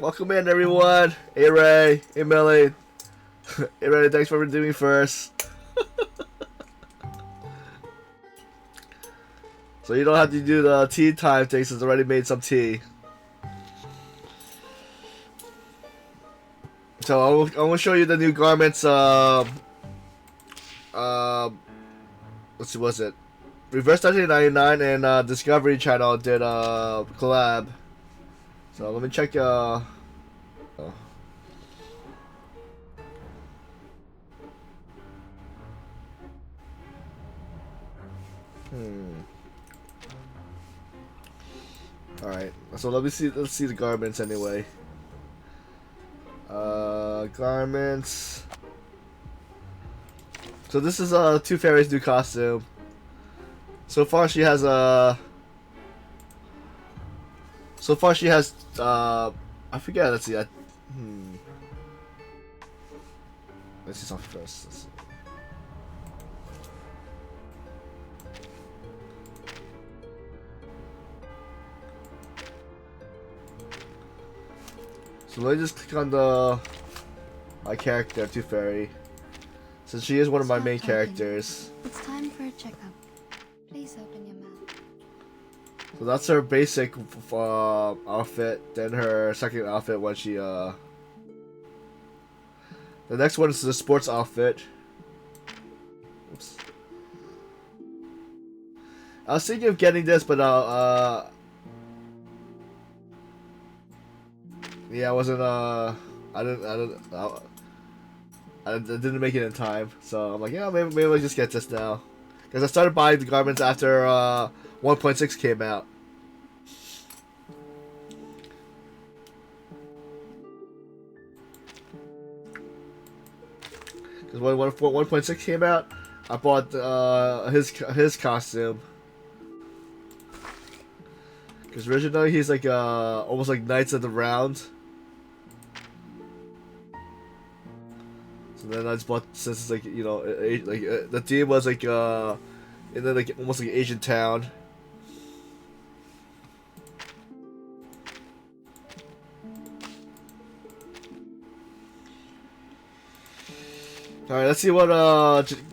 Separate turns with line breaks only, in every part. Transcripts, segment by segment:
Welcome in, everyone. Hey, Ray. Hey, Millie. Hey, Ray, thanks for doing first. So you don't have to do the tea time thing since I already made some tea. So I will show you the new garments. Let's see, what's it? Reverse 1999 and Discovery Channel did a collab. So let me check. Oh. All right. So let me see. Let's see the garments anyway. Garments. So this is Tooth Fairy's new costume. So far she has I forget. Let's see. Let's see something first. Let's see. So let me just click on my character, Tooth Fairy, since she is one of my main characters.
It's time for a checkup. Please open your mouth.
So that's her basic outfit. Then her second outfit when she The next one is the sports outfit. Oops. I was thinking of getting this, but yeah, I wasn't I didn't make it in time, so I'm like, yeah, maybe I'll just get this now, because I started buying the garments after 1.6 came out. Because when 1.6 came out, I bought his costume. Because originally he's like almost like Knights of the Round. So then I just bought, since it's like, you know, the theme was like in the like almost like Asian town. Alright, let's see what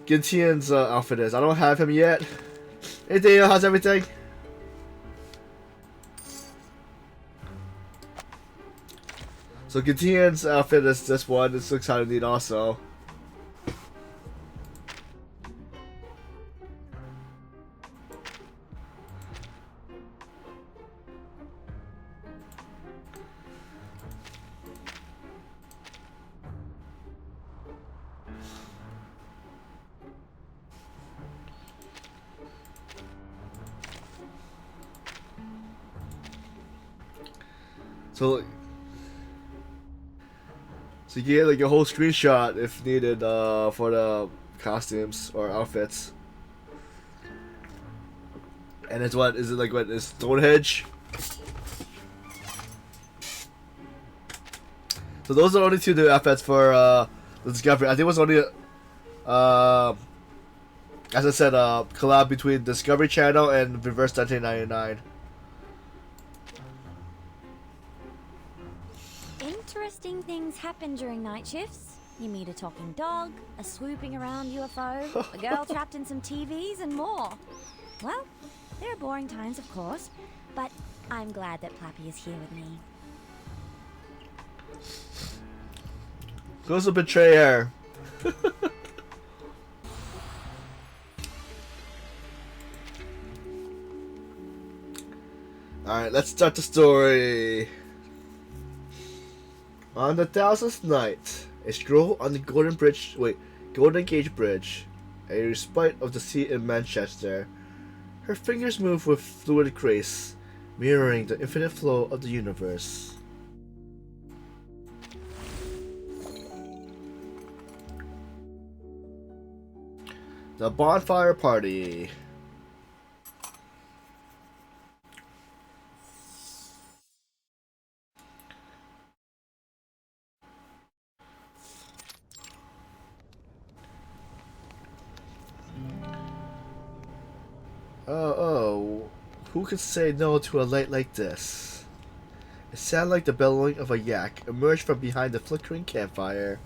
Gintian's outfit is. I don't have him yet. Hey Daniel, how's everything? So Gintian's outfit is this one. This looks kind of neat also. So you can get like a whole screenshot if needed for the costumes or outfits. And it's what is it like? What is Stonehenge? So those are only two new outfits for the Discovery. I think it was only as I said, collab between Discovery Channel and Reverse 1999.
Interesting things happen during night shifts. You meet a talking dog, a swooping around UFO, a girl trapped in some TVs, and more. Well, there are boring times, of course, but I'm glad that Plappy is here with me.
Who's a betrayer? Alright, let's start the story. On the 1000th night, a scroll on the Golden Gate Bridge, a respite of the sea in Manchester. Her fingers move with fluid grace, mirroring the infinite flow of the universe. The bonfire party. Oh, who could say no to a light like this? It sounded like the bellowing of a yak emerged from behind the flickering campfire.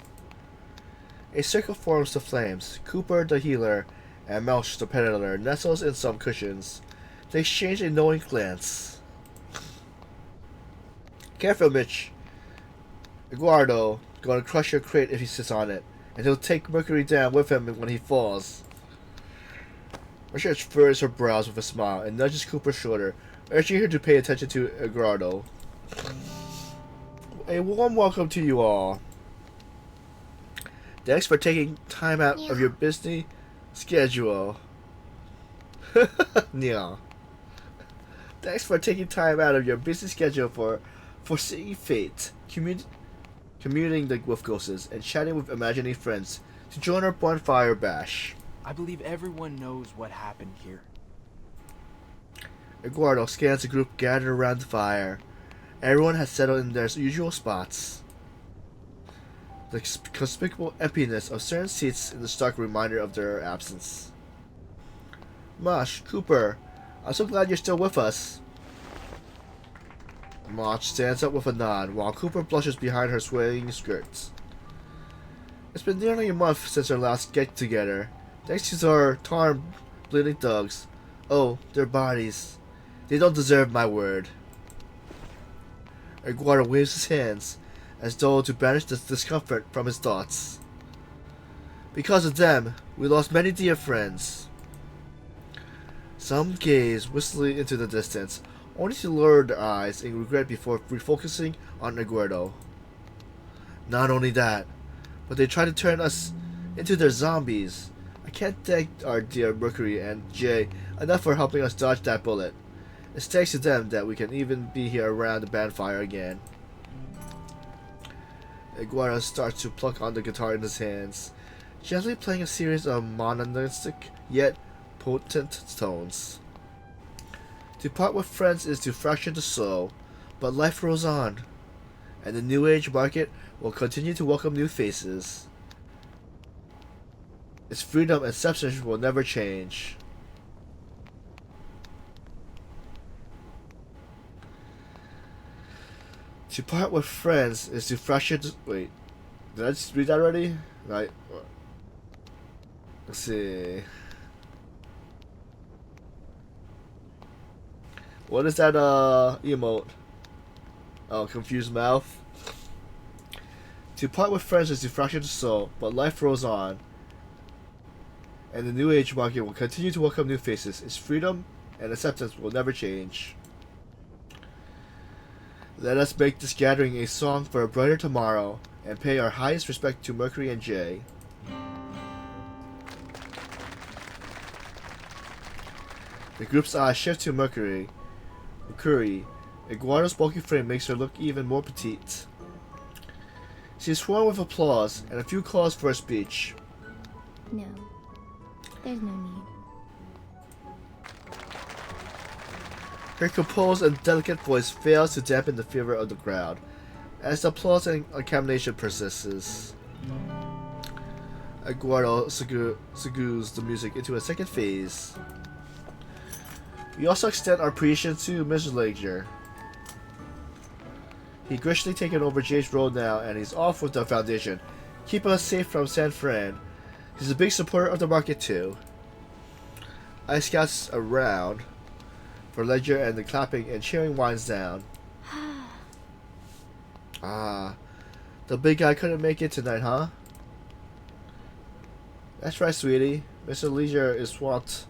A circle forms the flames. Cooper, the healer, and Melch, the predator, nestles in some cushions. They exchange a knowing glance. Careful, Mitch. Eduardo gonna crush your crate if he sits on it, and he'll take Mercuri down with him when he falls. Richard furrows her brows with a smile and nudges Cooper's shoulder, urging her to pay attention to Eduardo. A warm welcome to you all. Thanks for taking time out of your busy schedule. Yeah. Thanks for taking time out of your busy schedule for foreseeing fate, commuting with ghosts, and chatting with imaginary friends to join our bonfire bash.
I believe everyone knows what happened here.
Eduardo scans the group gathered around the fire. Everyone has settled in their usual spots. The conspicuous emptiness of certain seats is a stark reminder of their absence. Mosh, Cooper, I'm so glad you're still with us. Mosh stands up with a nod, while Cooper blushes behind her swaying skirts. It's been nearly a month since our last get-together. Thanks to our torn, bleeding thugs. Oh, their bodies. They don't deserve my word. Eduardo waves his hands, as though to banish the discomfort from his thoughts. Because of them, we lost many dear friends. Some gaze wistfully into the distance, only to lower their eyes in regret before refocusing on Eduardo. Not only that, but they try to turn us into their zombies. I can't thank our dear Mercuri and Jay enough for helping us dodge that bullet. It's thanks to them that we can even be here around the bonfire again. Eduardo starts to pluck on the guitar in his hands, gently playing a series of mononistic yet potent tones. To part with friends is to fracture the soul, but life rolls on, and the New Age market will continue to welcome new faces. Its freedom and substance will never change. To part with friends is to fracture the... Wait, did I just read that already? Right. Let's see. What is that emote? Oh, confused mouth. To part with friends is to fracture the soul, but life rolls on. And the New Age market will continue to welcome new faces. Its freedom and acceptance will never change. Let us make this gathering a song for a brighter tomorrow, and pay our highest respect to Mercuri and Jay. The group's eyes shift to Mercuri. Eduardo's bulky frame makes her look even more petite. She is swarmed with applause and a few calls for a speech.
No, there's no need.
Her composed and delicate voice fails to dampen the fever of the crowd, as the applause and acclamation persists. Eduardo segues the music into a second phase. We also extend our appreciation to Mr. Ledger. He graciously taken over Jay's role now, and he's off with the Foundation, keeping us safe from San Fran. He's a big supporter of the market too. I scouts around for Ledger, and the clapping and cheering winds down. Ah, the big guy couldn't make it tonight, huh? That's right, sweetie. Mr. Ledger is swamped,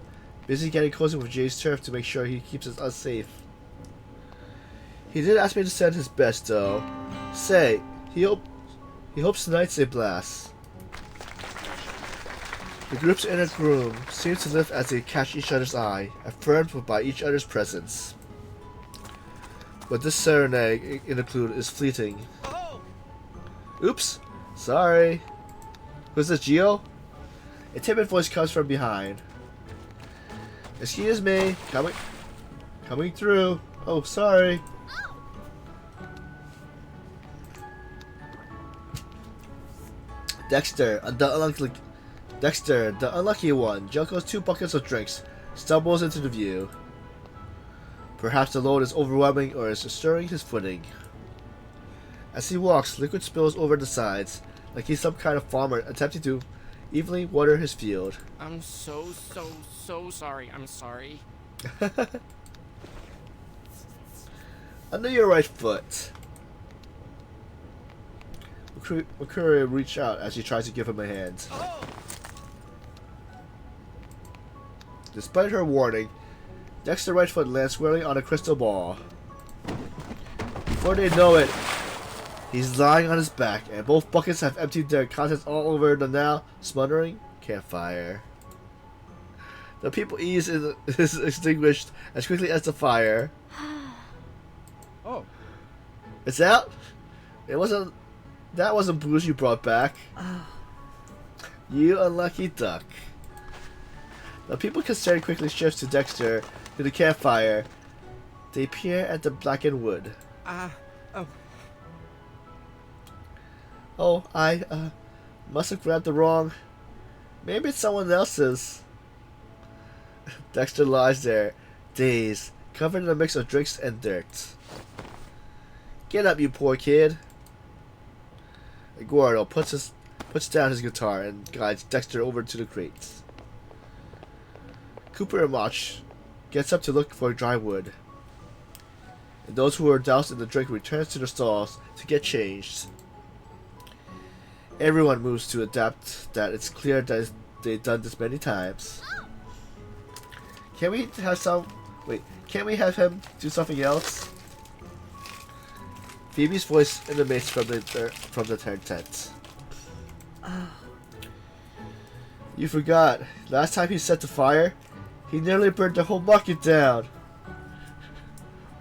busy getting cozy with Jay's turf to make sure he keeps us safe. He did ask me to send his best, though. Say, he hopes tonight's a blast. The group's inner room seems to lift as they catch each other's eye, affirmed by each other's presence. But this serenade interlude is fleeting. Oops, sorry. Who's this, Gio? A timid voice comes from behind. Excuse me, coming through. Oh, sorry. Dexter, the unlucky one, juggles 2 buckets of drinks, stumbles into the view. Perhaps the load is overwhelming or is stirring his footing. As he walks, liquid spills over the sides, like he's some kind of farmer attempting to evenly water his field.
I'm so sorry. I'm sorry.
Under your right foot. Mercuri reaches out as she tries to give him a hand.
Oh!
Despite her warning, Dexter's right foot lands squarely on a crystal ball. Before they know it, he's lying on his back, and both buckets have emptied their contents all over the now smoldering campfire. The people ease is extinguished as quickly as the fire.
Oh,
It's out? That wasn't booze you brought back. You unlucky duck. The people concerned quickly shifts to Dexter, to the campfire. They peer at the blackened wood.
Oh.
Oh, I must have grabbed the wrong. Maybe it's someone else's. Dexter lies there, dazed, covered in a mix of drinks and dirt. Get up, you poor kid. Eduardo puts down his guitar and guides Dexter over to the crates. Cooper and Mach gets up to look for dry wood, and those who are doused in the drink returns to their stalls to get changed. Everyone moves to adapt that it's clear that they've done this many times. Can we have him do something else? Phoebe's voice emanates from the tent. You forgot. Last time he set the fire, he nearly burned the whole bucket down.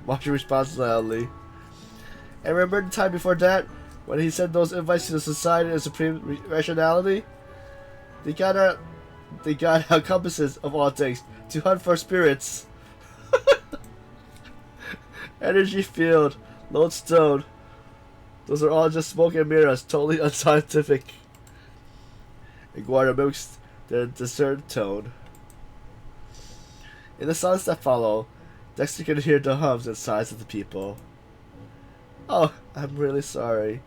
Marjorie responds loudly. And remember the time before that, when he sent those invites to the Society of Supreme Rationality? They got out compasses, of all things, to hunt for spirits. Energy field, lodestone. Those are all just smoke and mirrors, totally unscientific. Eduardo mimics their discerned tone. In the silence that follow, Dexter can hear the hums and sighs of the people. Oh, I'm really sorry.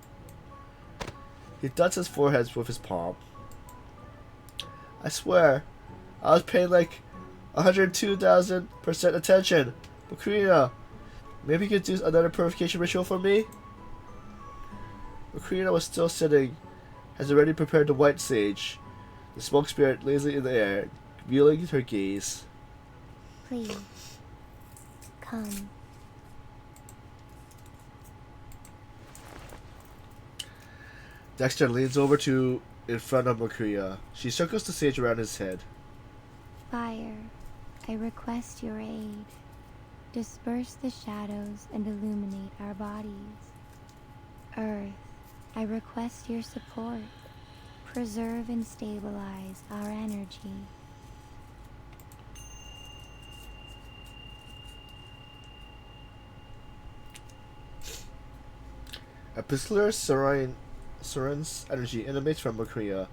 He dots his forehead with his palm. I swear, I was paying like 102,000% attention. But Karina, maybe you could do another purification ritual for me? But Karina was still sitting, has already prepared the white sage, the smoke spirit lazily in the air, revealing her gaze.
Please. Come.
Dexter leans over to in front of Mercuri. She circles the sage around his head.
Fire, I request your aid. Disperse the shadows and illuminate our bodies. Earth, I request your support. Preserve and stabilize our energy.
A particular Seren's energy emanates from Mercuri.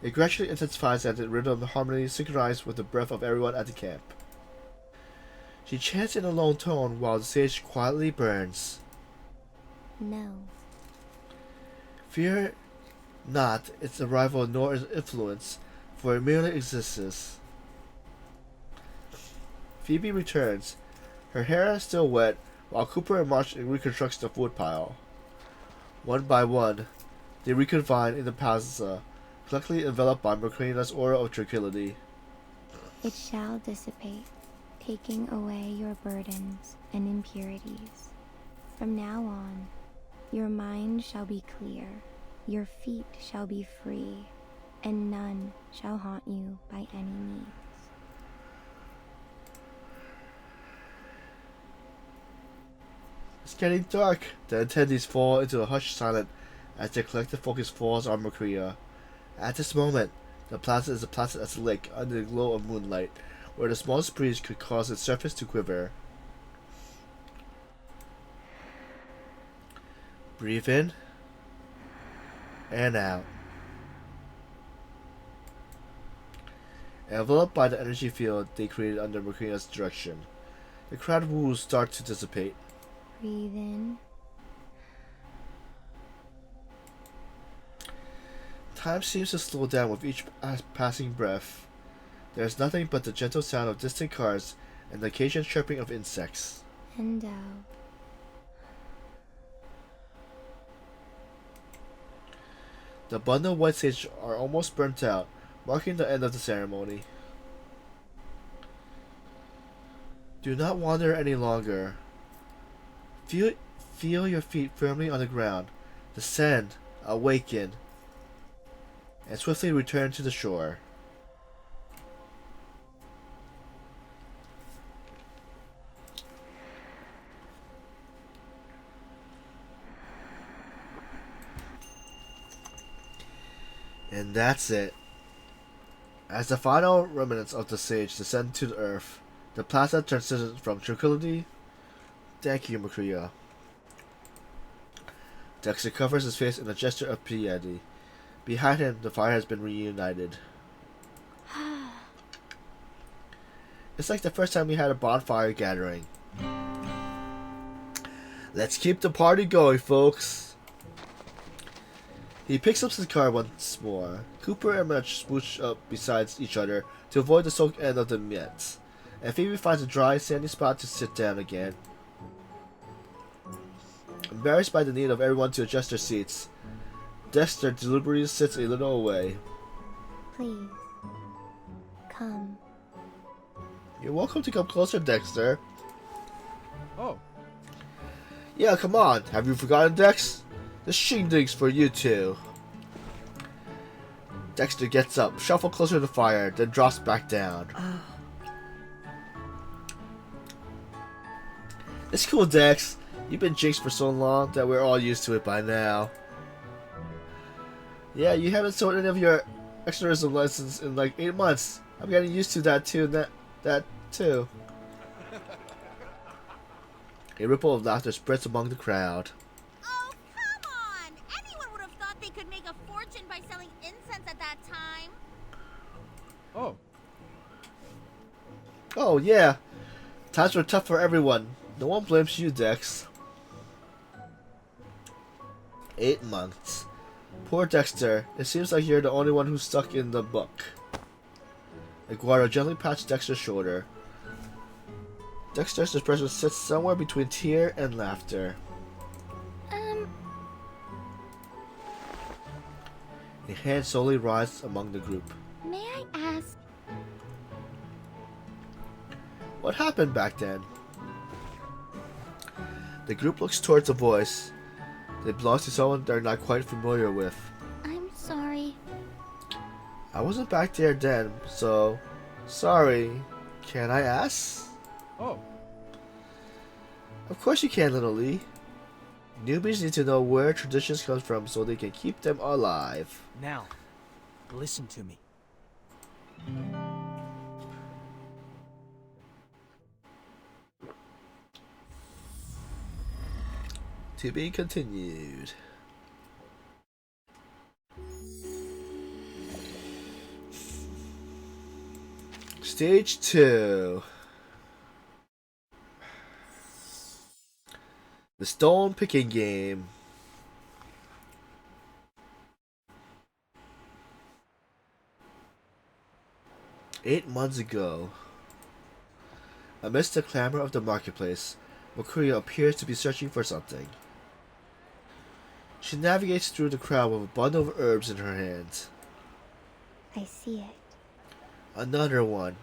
It gradually intensifies as the rhythm and harmony synchronized with the breath of everyone at the camp. She chants in a low tone while the sage quietly burns.
No.
Fear not its arrival nor its influence, for it merely exists. Phoebe returns. Her hair is still wet, while Cooper and March reconstructs the woodpile. One by one, they reconvene in the plaza, collectively enveloped by Mercuri's aura of tranquility.
It shall dissipate, taking away your burdens and impurities. From now on, your mind shall be clear, your feet shall be free, and none shall haunt you by any means.
It's getting dark. The attendees fall into a hushed silence as their collective focus falls on Mercuri. At this moment, the plaza is as placid as a lake under the glow of moonlight, where the smallest breeze could cause its surface to quiver. Breathe in and out. Enveloped by the energy field they created under Mercuri's direction, The crowd woos start to dissipate.
Breathe in.
Time seems to slow down with each passing breath. There is nothing but the gentle sound of distant cars and the occasional chirping of insects.
And out.
The bundle of white sage are almost burnt out, marking the end of the ceremony. Do not wander any longer. Feel your feet firmly on the ground. Descend, awaken, and swiftly return to the shore. And that's it. As the final remnants of the sage descend to the earth, the plaza transitions from tranquility. Thank you, Mercuri. Dexter covers his face in a gesture of piety. Behind him, the fire has been reunited. It's like the first time we had a bonfire gathering. Let's keep the party going, folks. He picks up his car once more. Cooper and Mitch smooch up beside each other to avoid the soaked end of the mess, and Phoebe finds a dry, sandy spot to sit down again. Embarrassed by the need of everyone to adjust their seats, Dexter deliberately sits a little away.
Please. Come.
You're welcome to come closer, Dexter.
Oh,
Yeah, come on. Have you forgotten, Dex? The shindig's for you two. Dexter gets up, shuffles closer to the fire, then drops back down. It's cool, Dex. You've been jinxed for so long that we're all used to it by now. Yeah, you haven't sold any of your exorcism lessons in like 8 months. I'm getting used to that too. That too. A ripple of laughter spreads among the crowd.
Oh, come on! Anyone would have thought they could make a fortune by selling incense at that time.
oh,
Oh yeah, times were tough for everyone. No one blames you, Dex. 8 months. Poor Dexter. It seems like you're the only one who's stuck in the book. Aguado gently pats Dexter's shoulder. Dexter's expression sits somewhere between tear and laughter. A hand slowly rises among the group.
May I ask?
What happened back then? The group looks towards the voice. It belongs to someone they're not quite familiar with.
I'm sorry.
I wasn't back there then, so... Sorry. Can I ask?
oh.
Of course you can, little Lee. Newbies need to know where traditions come from so they can keep them alive.
Now, listen to me.
To be continued. Stage 2. The stone picking game. Eight months ago. Amidst the clamor of the marketplace, Mercuri appears to be searching for something. She navigates through the crowd with a bundle of herbs in her hands.
I see it.
Another one.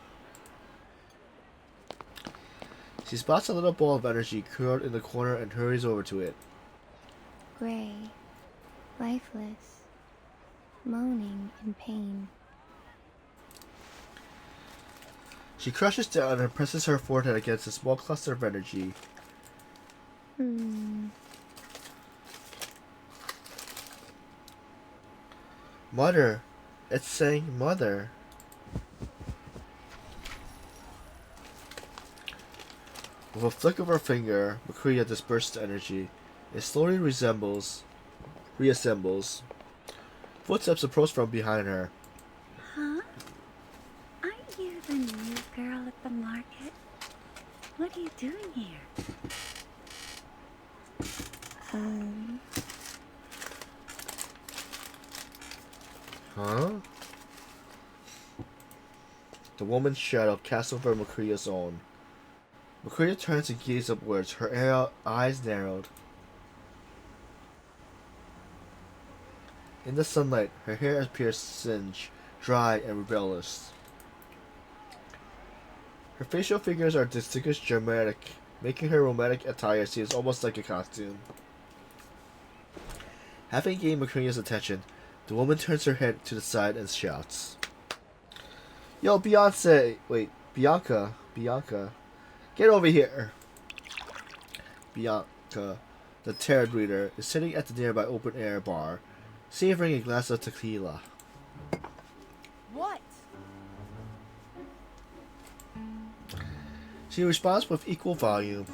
She spots a little ball of energy curled in the corner and hurries over to it.
Gray. Lifeless. Moaning in pain.
She crushes down and presses her forehead against a small cluster of energy. Mother. It's saying mother. With a flick of her finger, Mercuri disperses the energy. It slowly reassembles. Footsteps approach from behind her.
Huh? Aren't you the new girl at the market? What are you
Um,
Huh? The woman's shadow cast over Mercuria's own. Mercuria turns and gazes upwards, her eyes narrowed. In the sunlight, her hair appears singed, dry, and rebellious. Her facial figures are distinguished dramatic, making her romantic attire seem almost like a costume. Having gained Mercuria's attention, the woman turns her head to the side and shouts. Yo, Beyonce! Wait, Bianca. Get over here! Bianca, the tarot reader, is sitting at the nearby open-air bar, savoring a glass of tequila.
What?
She responds with equal volume.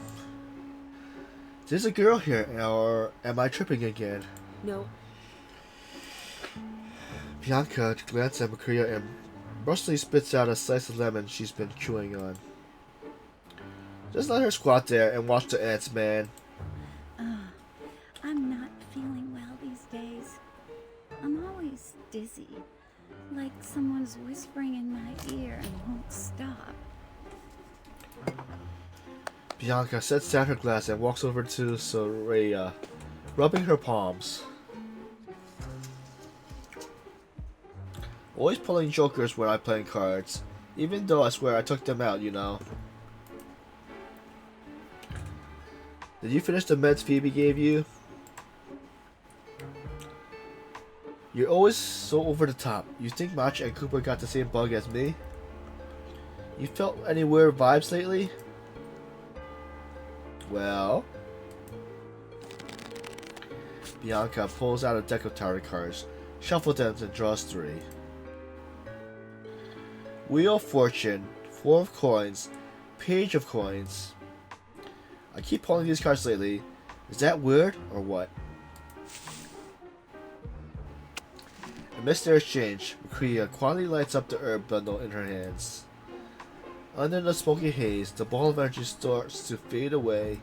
There's a girl here, or am I tripping again?
No.
Bianca glances at Mercuria and brusquely spits out a slice of lemon she's been chewing on. Just let her squat there and watch the ants, man.
I'm not feeling well these days. I'm always dizzy, like someone's whispering in my ear and won't stop.
Bianca sets down her glass and walks over to Soraya, rubbing her palms. Always pulling jokers when I'm playing cards, even though I swear I took them out, you know. Did you finish the meds Phoebe gave you? You're always so over the top. You think Mach and Cooper got the same bug as me? You felt any weird vibes lately? Well... Bianca pulls out a deck of tarot cards, shuffles them and draws 3. Wheel of Fortune, 4 of Coins, Page of Coins. I keep pulling these cards lately. Is that weird or what? Amidst their exchange, Mercuria quietly lights up the herb bundle in her hands. Under the smoky haze, the ball of energy starts to fade away.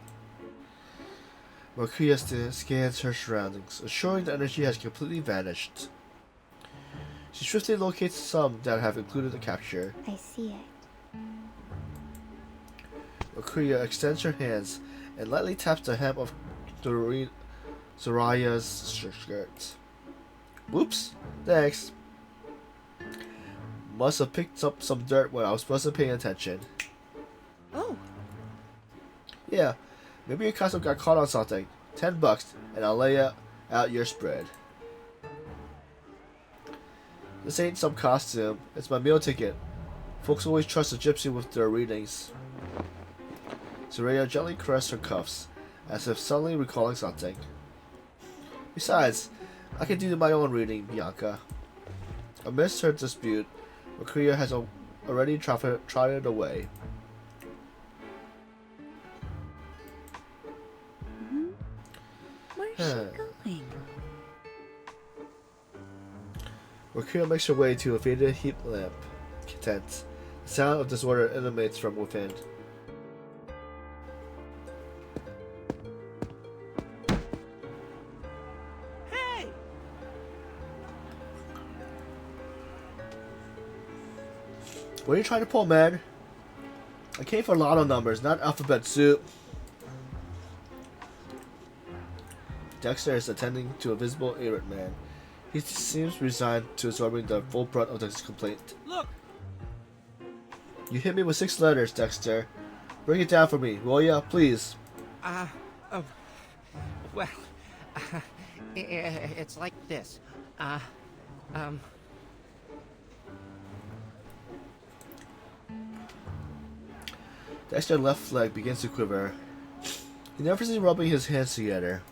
Mercuria scans her surroundings, assuring the energy has completely vanished. She swiftly locates some that have included the capture.
I see it.
Mercuria extends her hands and lightly taps the hem of Soraya's skirt. Whoops, thanks. Must have picked up some dirt when I was supposed to pay attention.
Oh.
Yeah, maybe your costume got caught on something. $10 and I'll lay out your spread. This ain't some costume, it's my meal ticket. Folks always trust a gypsy with their readings. Soraya gently caressed her cuffs, as if suddenly recalling something. Besides, I can do my own reading, Bianca. Amidst her dispute, Mercuria has already trotted away.
Where's she going?
Mercuria makes her way to a faded heat lamp tent. The sound of disorder emanates from within.
Hey!
What are you trying to pull, man? I came for lotto numbers, not alphabet soup. Dexter is attending to a visible irate man. He seems resigned to absorbing the full brunt of this complaint.
Look!
You hit me with 6 letters, Dexter. Bring it down for me, will ya? Please.
Well, it's like this.
Dexter's left leg begins to quiver. He never sees rubbing his hands together.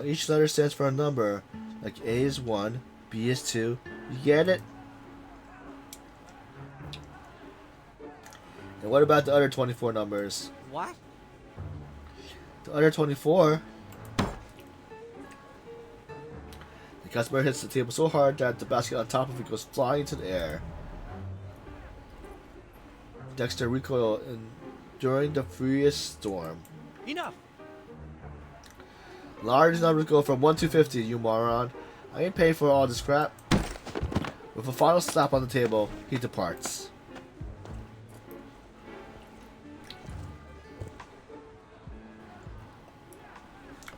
Each letter stands for a number. Like A is 1, B is 2. You get it? And what about the other 24 numbers?
What?
The other 24... The customer hits the table so hard that the basket on top of it goes flying into the air. Dexter recoiled during the furious storm.
Enough!
Large numbers go from 1 to 50, you moron. I ain't paying for all this crap. With a final slap on the table, he departs.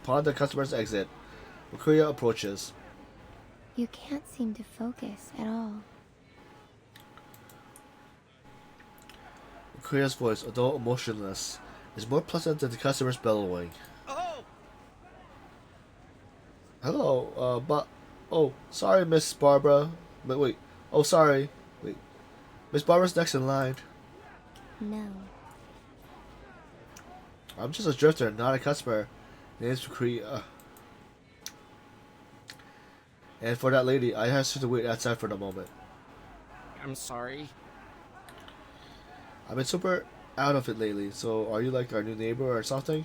Upon the customer's exit, Mercuri approaches.
You can't seem to focus at all.
Mercuri's voice, although emotionless, is more pleasant than the customer's bellowing.
Oh!
Hello, oh, sorry, Miss Barbara. But wait, oh, sorry. Wait, Miss Barbara's next in line.
No.
I'm just a drifter, not a customer. Name's Mercuri. And for that lady, I asked her to wait outside for the moment.
I'm sorry.
I've been super out of it lately, so are you like our new neighbor or something?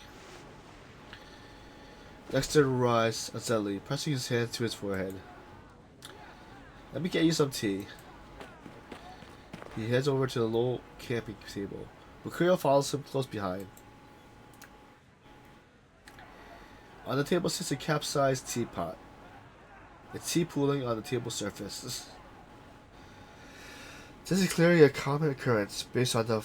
Dexter rises unsteadily, pressing his hand to his forehead. Let me get you some tea. He heads over to the low camping table. Mercuri follows him close behind. On the table sits a capsized teapot. The tea pooling on the table surface. This is clearly a common occurrence based on the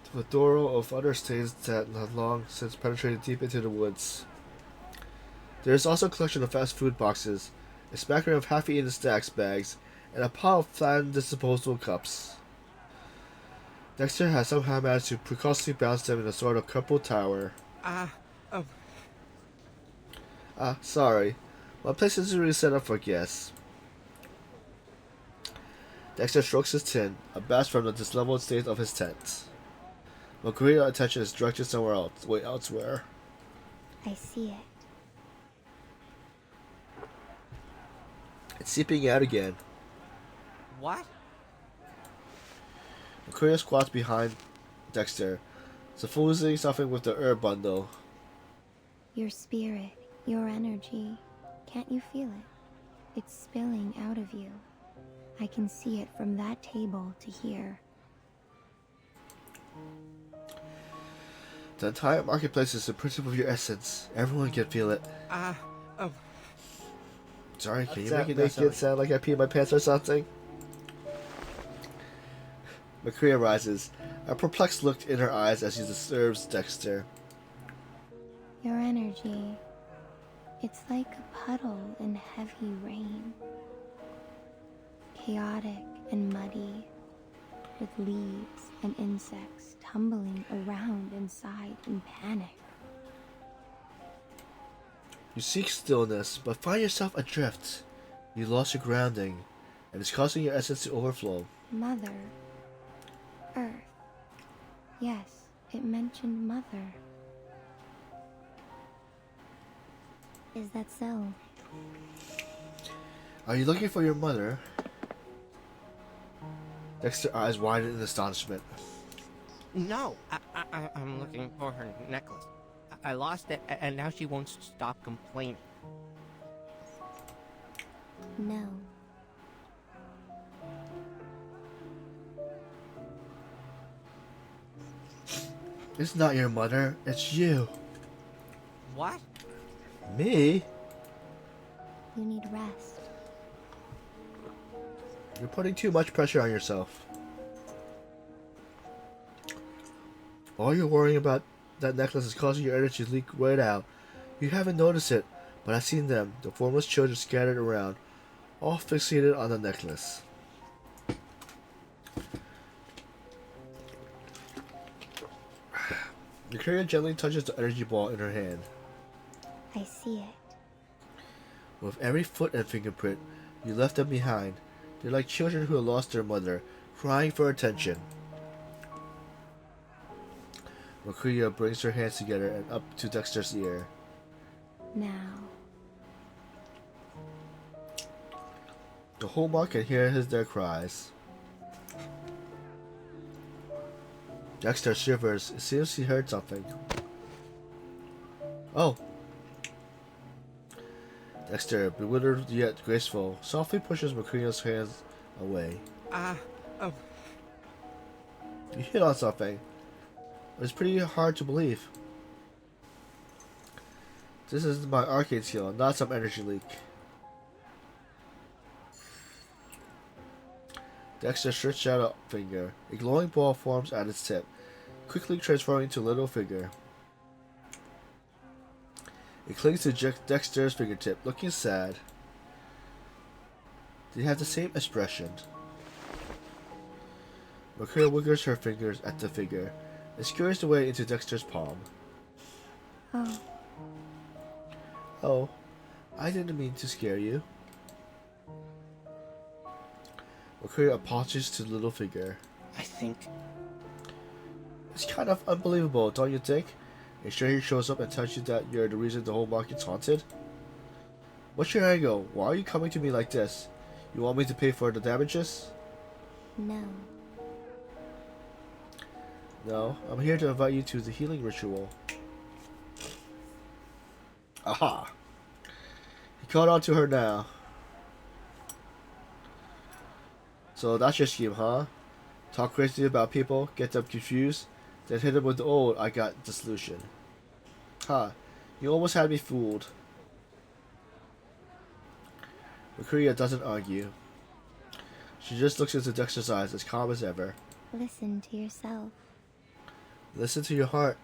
plethora of other stains that have long since penetrated deep into the woods. There is also a collection of fast food boxes, a smattering of half-eaten snacks bags, and a pile of flattened disposable cups. Dexter has somehow managed to precautiously bounce them in a sort of crumpled tower. Sorry. My place isn't really set up for guests. Dexter strokes his chin, abashed from the disleveled state of his tent. Mercuri's attention is directed somewhere else. Wait, elsewhere.
I see it.
It's seeping out again.
What?
Mercuri squats behind Dexter, suffusing something with the herb bundle.
Your spirit, your energy. Can't you feel it? It's spilling out of you. I can see it from that table to here.
The entire marketplace is the principle of your essence. Everyone can feel it. Sorry, can you make it sound like I peed my pants or something? Mercuri rises, a perplexed look in her eyes as she disturbs Dexter.
Your energy. It's like a puddle in heavy rain. Chaotic and muddy, with leaves and insects tumbling around inside in panic.
You seek stillness, but find yourself adrift. You lost your grounding, and it's causing your essence to overflow.
Mother. Earth. Yes, it mentioned Mother. Is that so?
Are you looking for your mother? Dexter's eyes widen in astonishment.
No, I'm looking for her necklace. I lost it, and now she won't stop complaining.
No.
It's not your mother, it's you.
What?
Me?
You need rest.
You're putting too much pressure on yourself. All you're worrying about that necklace is causing your energy to leak right out. You haven't noticed it, but I've seen them, the formless children scattered around, all fixated on the necklace. Mercuri gently touches the energy ball in her hand.
I see it.
With every foot and fingerprint, you left them behind. They're like children who have lost their mother, crying for attention. Mercuri brings her hands together and up to Dexter's ear.
Now.
The whole market can hear their cries. Dexter shivers. It seems he heard something. Oh. Dexter, bewildered yet graceful, softly pushes Mercuri's hands away. You hit on something. It's pretty hard to believe. This is my arcade skill, not some energy leak. Dexter stretched out a finger. A glowing ball forms at its tip, quickly transforming into a little figure. It clings to Dexter's fingertip, looking sad. They have the same expression. Mercuri wiggles her fingers at the figure. It scurries away into Dexter's palm.
Oh,
Oh, I didn't mean to scare you. Mercuri approaches to the little figure.
I think
It's kind of unbelievable, don't you think? A stranger shows up and tells you that you're the reason the whole market's haunted? What's your angle? Why are you coming to me like this? You want me to pay for the damages?
no.
No, I'm here to invite you to the healing ritual. Aha! He caught on to her now. So that's your scheme, huh? Talk crazy about people, get them confused, then hit them with the old, I got the solution. Ha! You almost had me fooled. Mercuria doesn't argue. She just looks into Dexter's eyes, as calm as ever.
Listen to yourself.
Listen to your heart.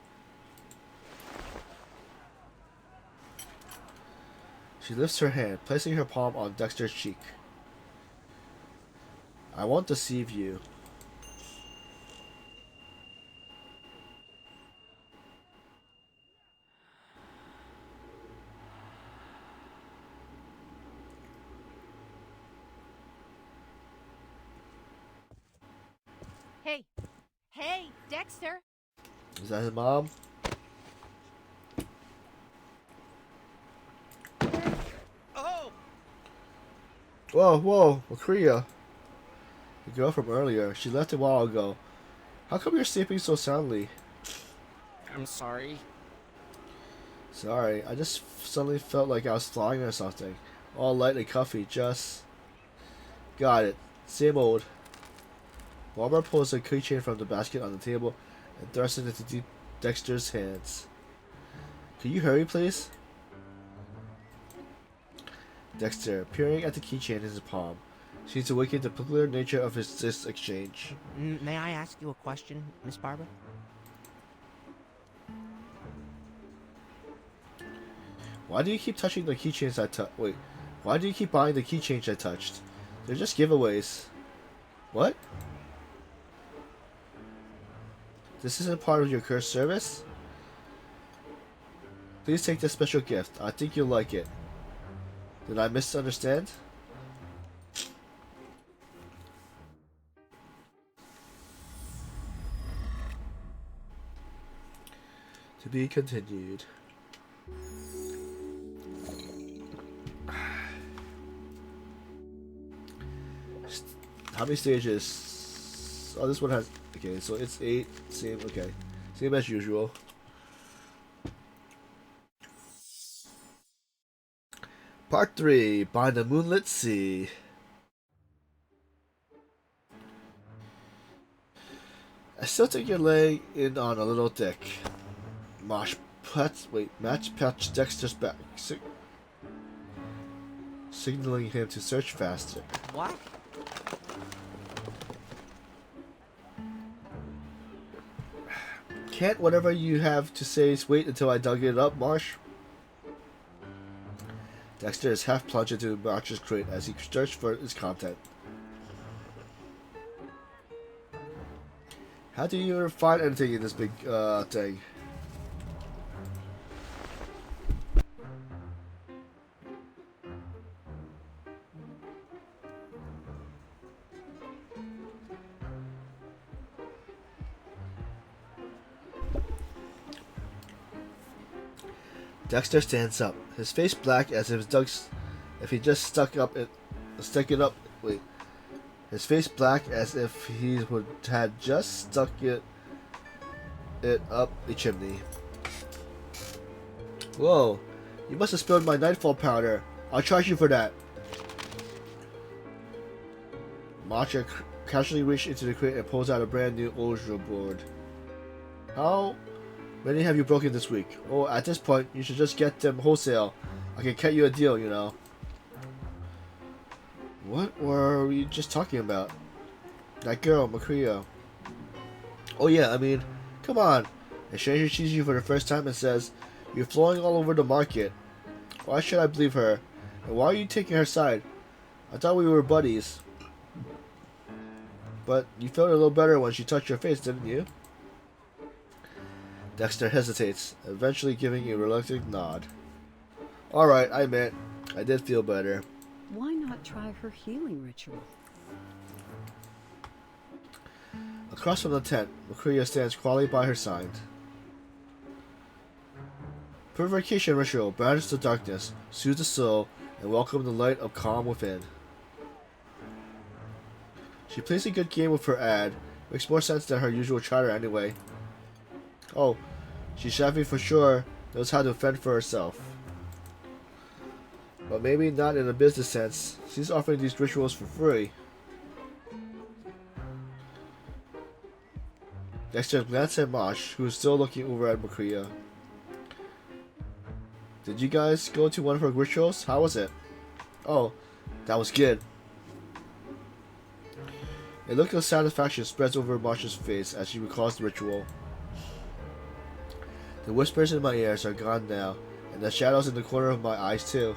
She lifts her hand, placing her palm on Dexter's cheek. I won't deceive you.
Hey. Hey, Dexter.
Is that his mom?
Oh!
Whoa, whoa, Mercuria. The girl from earlier. She left a while ago. How come you're sleeping so soundly?
I'm sorry.
Sorry, I just suddenly felt like I was flying or something. All light and comfy, just... Got it. Same old. Barbara pulls a keychain from the basket on the table and thrusts it into Dexter's hands. Can you hurry, please? Dexter, peering at the keychain in his palm, seems to awaken the peculiar nature of this exchange.
May I ask you a question, Miss Barbara?
Why do you keep touching the keychains wait, why do you keep buying the keychains I touched? They're just giveaways. What? This isn't part of your cursed service? Please take this special gift. I think you'll like it. Did I misunderstand? To be continued. How many stages? Oh, this one has... Okay, so it's 8. Same, okay. Same as usual. Part 3. By the Moonlit Sea. I still think you're laying in on a little dick. Match patch Dexter's back. Signaling him to search faster.
What?
Can't whatever you have to say wait until I dug it up, Marsh? Dexter is half plunged into Marsh's crate as he searched for its content. How do you ever find anything in this big thing? Dexter stands up, his face black as if he just stuck it up. Wait, his face black as if he had just stuck it up the chimney. Whoa, you must have spilled my nightfall powder. I'll charge you for that. Matcha casually reaches into the crate and pulls out a brand new Ojra board. How Many have you broken this week? Oh, at this point, you should just get them wholesale. I can cut you a deal, you know. What were we just talking about? That girl, Mercuri. Oh yeah, I mean, come on. A stranger sees you for the first time and says, "You're flowing all over the market." Why should I believe her? And why are you taking her side? I thought we were buddies. But you felt a little better when she touched your face, didn't you? Dexter hesitates, eventually giving a reluctant nod. Alright, I admit, I did feel better.
Why not try her healing ritual?
Across from the tent, Mercuri stands quietly by her side. Purification ritual banishes the darkness, soothes the soul, and welcomes the light of calm within. She plays a good game with her ad. Makes more sense than her usual chatter anyway. Oh, she's savvy for sure, knows how to fend for herself. But maybe not in a business sense. She's offering these rituals for free. Dexter glanced at Mosh, who was still looking over at Mercuri. Did you guys go to one of her rituals? How was it? Oh, that was good. A look of satisfaction spreads over Mosh's face as she recalls the ritual. The whispers in my ears are gone now, and the shadows in the corner of my eyes too.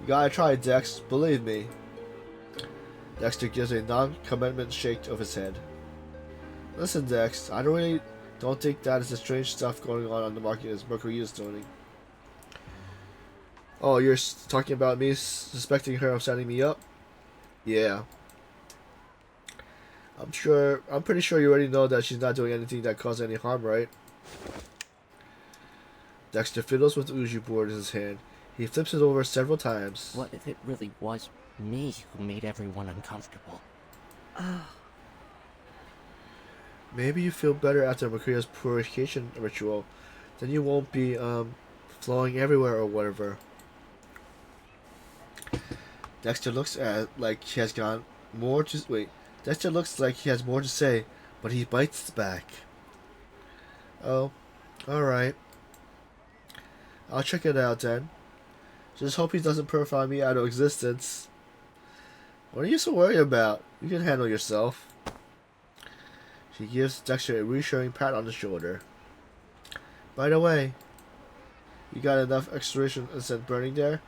You gotta try it, Dex. Believe me. Dexter gives a non-commitment shake of his head. Listen, Dex, I don't think that is the strange stuff going on the market as Mercuri is doing. Oh, you're talking about me suspecting her of setting me up? Yeah. I'm pretty sure you already know that she's not doing anything that caused any harm, right? Dexter fiddles with the Ouija board in his hand. He flips it over several times.
What if it really was me who made everyone uncomfortable?
Maybe you feel better after Mercuri's purification ritual. Then you won't be, flowing everywhere or whatever. Dexter looks like he has got more to... Wait. Dexter looks like he has more to say, but he bites back. Oh, alright. I'll check it out then. Just hope he doesn't purify me out of existence. What are you so worried about? You can handle yourself. She gives Dexter a reassuring pat on the shoulder. By the way, you got enough extraction incense burning there?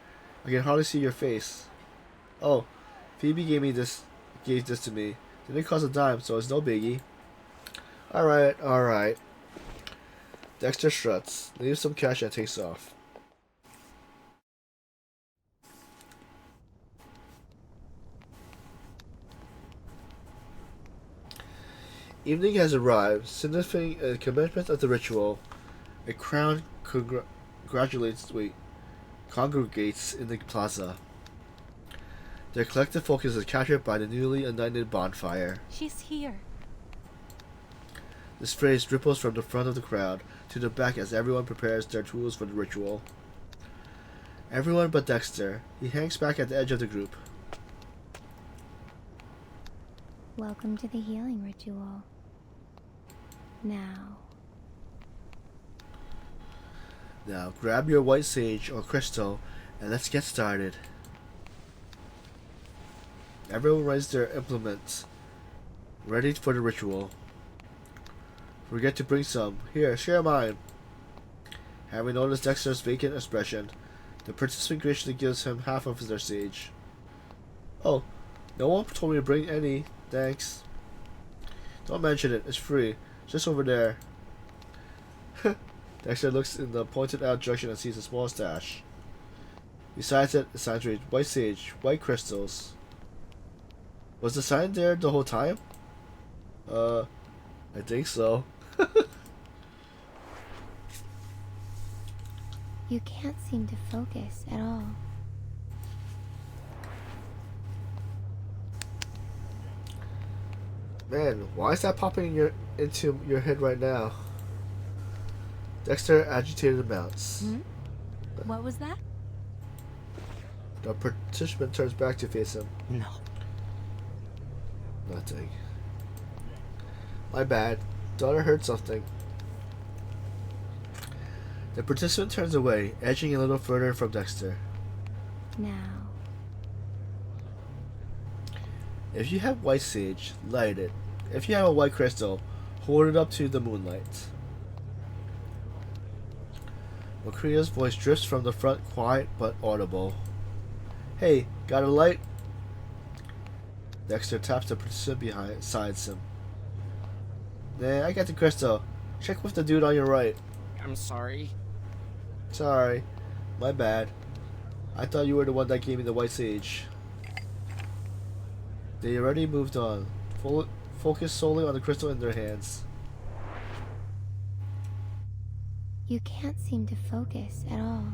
I can hardly see your face. Oh, Phoebe gave this to me. Didn't cost a dime, so it's no biggie. Alright. Dexter struts, leaves some cash and takes off. Evening has arrived, signifying a commencement of the ritual. A crowd congregates in the plaza. Their collective focus is captured by the newly ignited bonfire.
She's here.
This phrase ripples from the front of the crowd to the back as everyone prepares their tools for the ritual. Everyone but Dexter. He hangs back at the edge of the group.
Welcome to the healing ritual.
Now, grab your white sage or crystal and let's get started. Everyone raised their implements, ready for the ritual. Forget to bring some. Here, share mine. Having noticed Dexter's vacant expression, the participant graciously gives him half of their sage. Oh, no one told me to bring any. Thanks. Don't mention it. It's free. Just over there. Dexter looks in the pointed out direction and sees a small stash. Besides it, the signs read white sage, white crystals. Was the sign there the whole time? I think so.
You can't seem to focus at all.
Man, why is that popping into your head right now? Dexter agitated mounts.
What was that?
The participant turns back to face him.
No.
Nothing. My bad. Thought I heard something. The participant turns away, edging a little further from Dexter.
Now.
If you have white sage, light it. If you have a white crystal, hold it up to the moonlight. Mercuria's voice drifts from the front, quiet but audible. Hey, got a light? Dexter taps the participant beside him. Nah, I got the crystal. Check with the dude on your right.
I'm sorry.
Sorry. My bad. I thought you were the one that gave me the white sage. They already moved on. Focus solely on the crystal in their hands.
You can't seem to focus at all.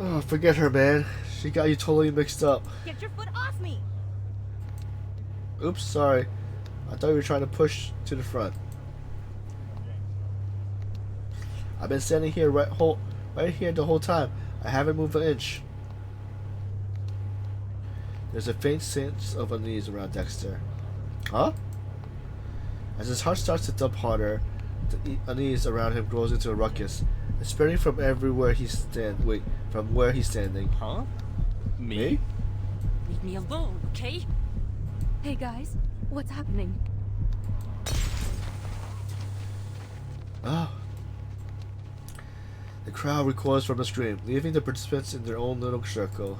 Oh, forget her, man. She got you totally mixed up.
Get your foot off me!
Oops, sorry. I thought you were trying to push to the front. I've been standing here right here the whole time. I haven't moved an inch. There's a faint sense of unease around Dexter. Huh? As his heart starts to thump harder, the unease around him grows into a ruckus. It's spreading from everywhere from where he's standing.
Huh?
Me?
Leave me alone, okay? Hey guys, what's happening?
Oh. The crowd recoils from the scream, leaving the participants in their own little circle.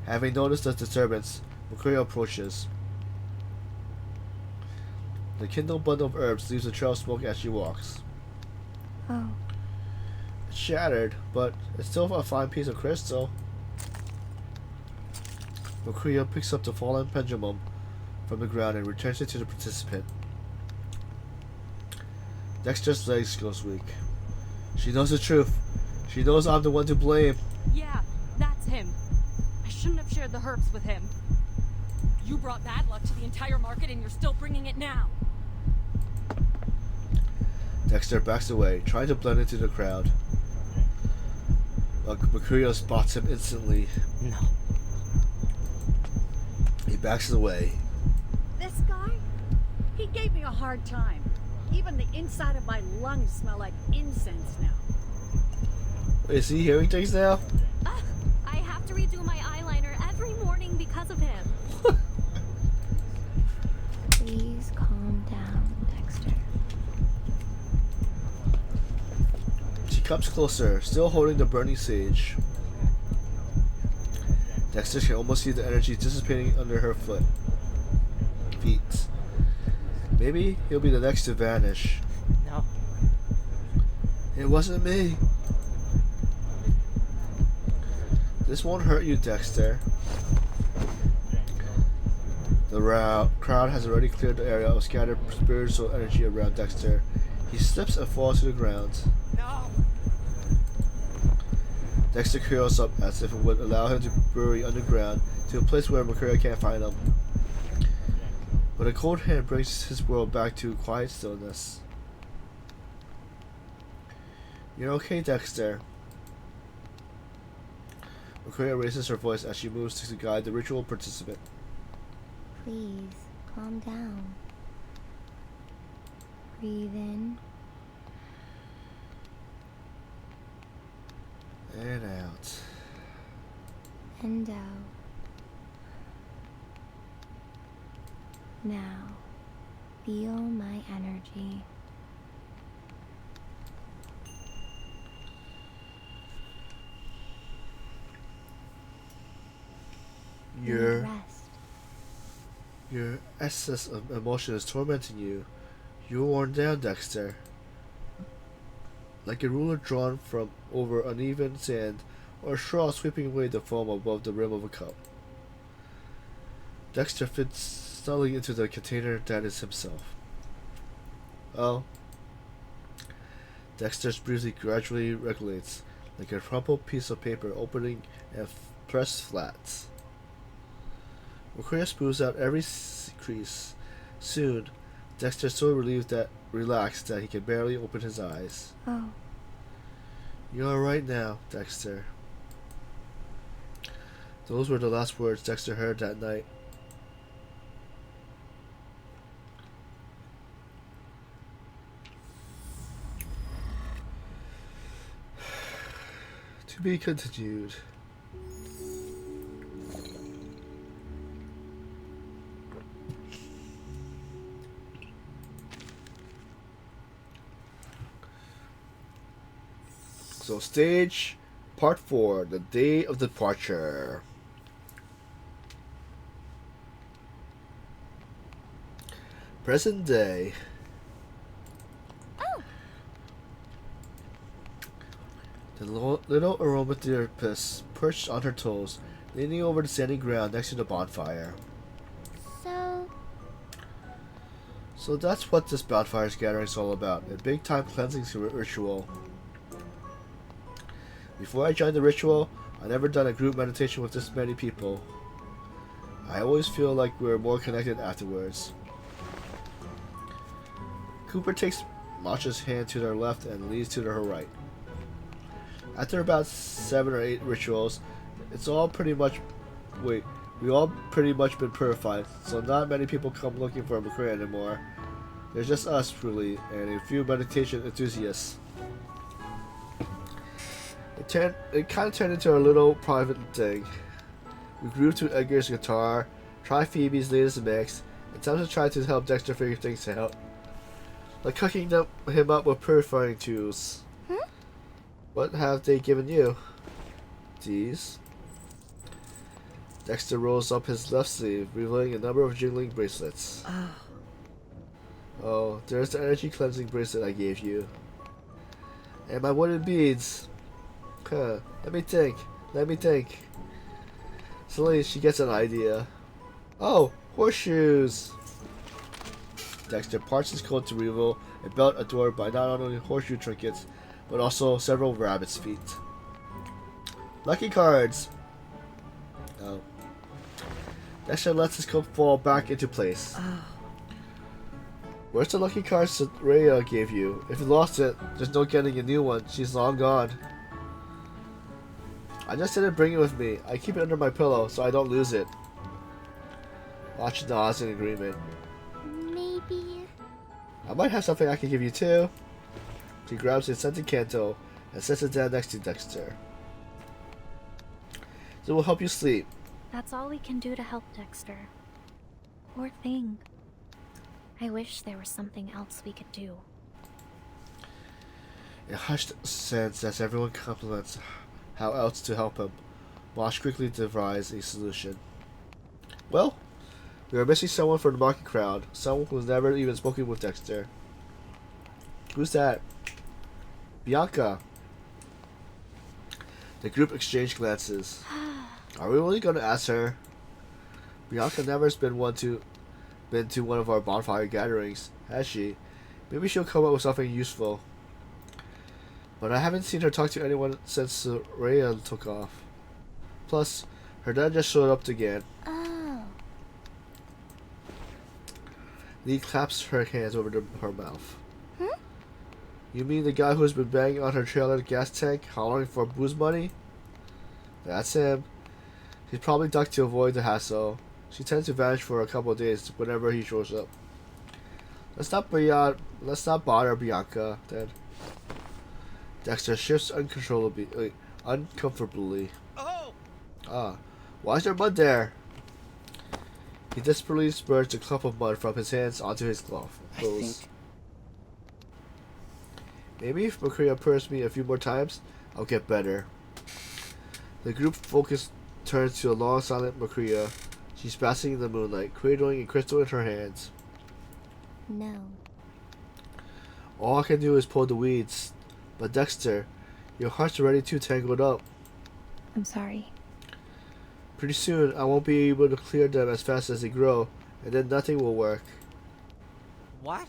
Having noticed the disturbance, Mercuri approaches. The kindled bundle of herbs leaves a trail of smoke as she walks.
Oh,
It's shattered, but it's still a fine piece of crystal. Mercuri picks up the fallen pendulum from the ground and returns it to the participant. Dexter's legs goes weak. She knows the truth. She knows I'm the one to blame.
Yeah, that's him. I shouldn't have shared the herbs with him. You brought bad luck to the entire market and you're still bringing it now.
Dexter backs away, trying to blend into the crowd. Mercuri spots him instantly.
No.
He backs away.
This guy? He gave me a hard time. Even the inside of my lungs smell like incense now.
Is he hearing things now?
I have to redo my eyeliner every morning because of him.
please calm down, Dexter.
She comes closer, still holding the burning sage. Dexter can almost see the energy dissipating under her feet. Maybe he'll be the next to vanish.
No.
It wasn't me. This won't hurt you, Dexter. The crowd has already cleared the area of scattered spiritual energy around Dexter. He slips and falls to the ground.
No.
Dexter curls up as if it would allow him to bury underground to a place where Mercuri can't find him. But a cold hand brings his world back to quiet stillness. You're okay, Dexter. Mercuri raises her voice as she moves to guide the ritual participant.
Please, calm down. Breathe in
And out.
and out. Now, feel my energy.
Your
Rest.
excess of emotion is tormenting you. You're worn down, Dexter. Like a ruler drawn from over uneven sand, or a straw sweeping away the foam above the rim of a cup. Dexter fits snugly into the container that is himself. Oh. Dexter's breathing gradually regulates, like a crumpled piece of paper opening and pressed flat. Mercuri smooths out every crease. Soon, Dexter's so relaxed that he can barely open his eyes.
Oh,
You're alright now, Dexter. Those were the last words Dexter heard that night. To be continued. So stage part 4, the day of departure. Present day.
Oh,
The little aromatherapist perched on her toes, leaning over the sandy ground next to the bonfire.
so
So that's what this bonfire gathering is all about, a big time cleansing ritual. Before I joined the ritual, I'd never done a group meditation with this many people. I always feel like we're more connected afterwards. Cooper takes Masha's hand to their left and leads to her right. After about 7 or 8 rituals, it's all pretty much... Wait, we all pretty much been purified, so not many people come looking for a Mercuri anymore. There's just us, really, and a few meditation enthusiasts. It kind of turned into a little private thing. We grew to Edgar's guitar, tried Phoebe's latest mix, and sometimes tried to help Dexter figure things out. Like hooking him up with purifying tools. What have they given you? These? Dexter rolls up his left sleeve, revealing a number of jingling bracelets. Oh, there's the energy cleansing bracelet I gave you. And my wooden beads. Huh, let me think. Suddenly she gets an idea. Oh, horseshoes! Dexter parts his coat to reveal a belt adorned by not only horseshoe trinkets, but also several rabbit's feet. Lucky cards! Oh. Dexter lets his coat fall back into place. Where's the lucky cards that Rhea gave you? If you lost it, there's no getting a new one. She's long gone. I just didn't bring it with me. I keep it under my pillow so I don't lose it. Watch nods in agreement.
maybe.
I might have something I can give you too. She grabs a scented candle and sets it down next to Dexter. It will help you sleep.
That's all we can do to help Dexter. Poor thing. I wish there was something else we could do.
A hushed sense as everyone compliments how else to help him. Mosh quickly devised a solution. Well, we are missing someone from the market crowd. Someone who's never even spoken with Dexter. Who's that? Bianca. The group exchanged glances. Are we really going to ask her? Bianca never's been to one of our bonfire gatherings, has she? Maybe she'll come up with something useful. But I haven't seen her talk to anyone since Rhea took off. Plus, her dad just showed up again.
Oh.
Lee claps her hands over her mouth. You mean the guy who's been banging on her trailer gas tank, hollering for booze money? That's him. He's probably ducked to avoid the hassle. She tends to vanish for a couple of days whenever he shows up. Let's not bother Bianca, then. Dexter shifts uncomfortably.
Oh!
Ah, why is there mud there? He desperately spurts a clump of mud from his hands onto his clothes. Maybe if Mercuri purrs me a few more times, I'll get better. The group focus turns to a long, silent Mercuri. She's basking in the moonlight, cradling a crystal in her hands.
No.
All I can do is pull the weeds. But Dexter, your heart's already too tangled up.
I'm sorry.
Pretty soon, I won't be able to clear them as fast as they grow, and then nothing will work.
What?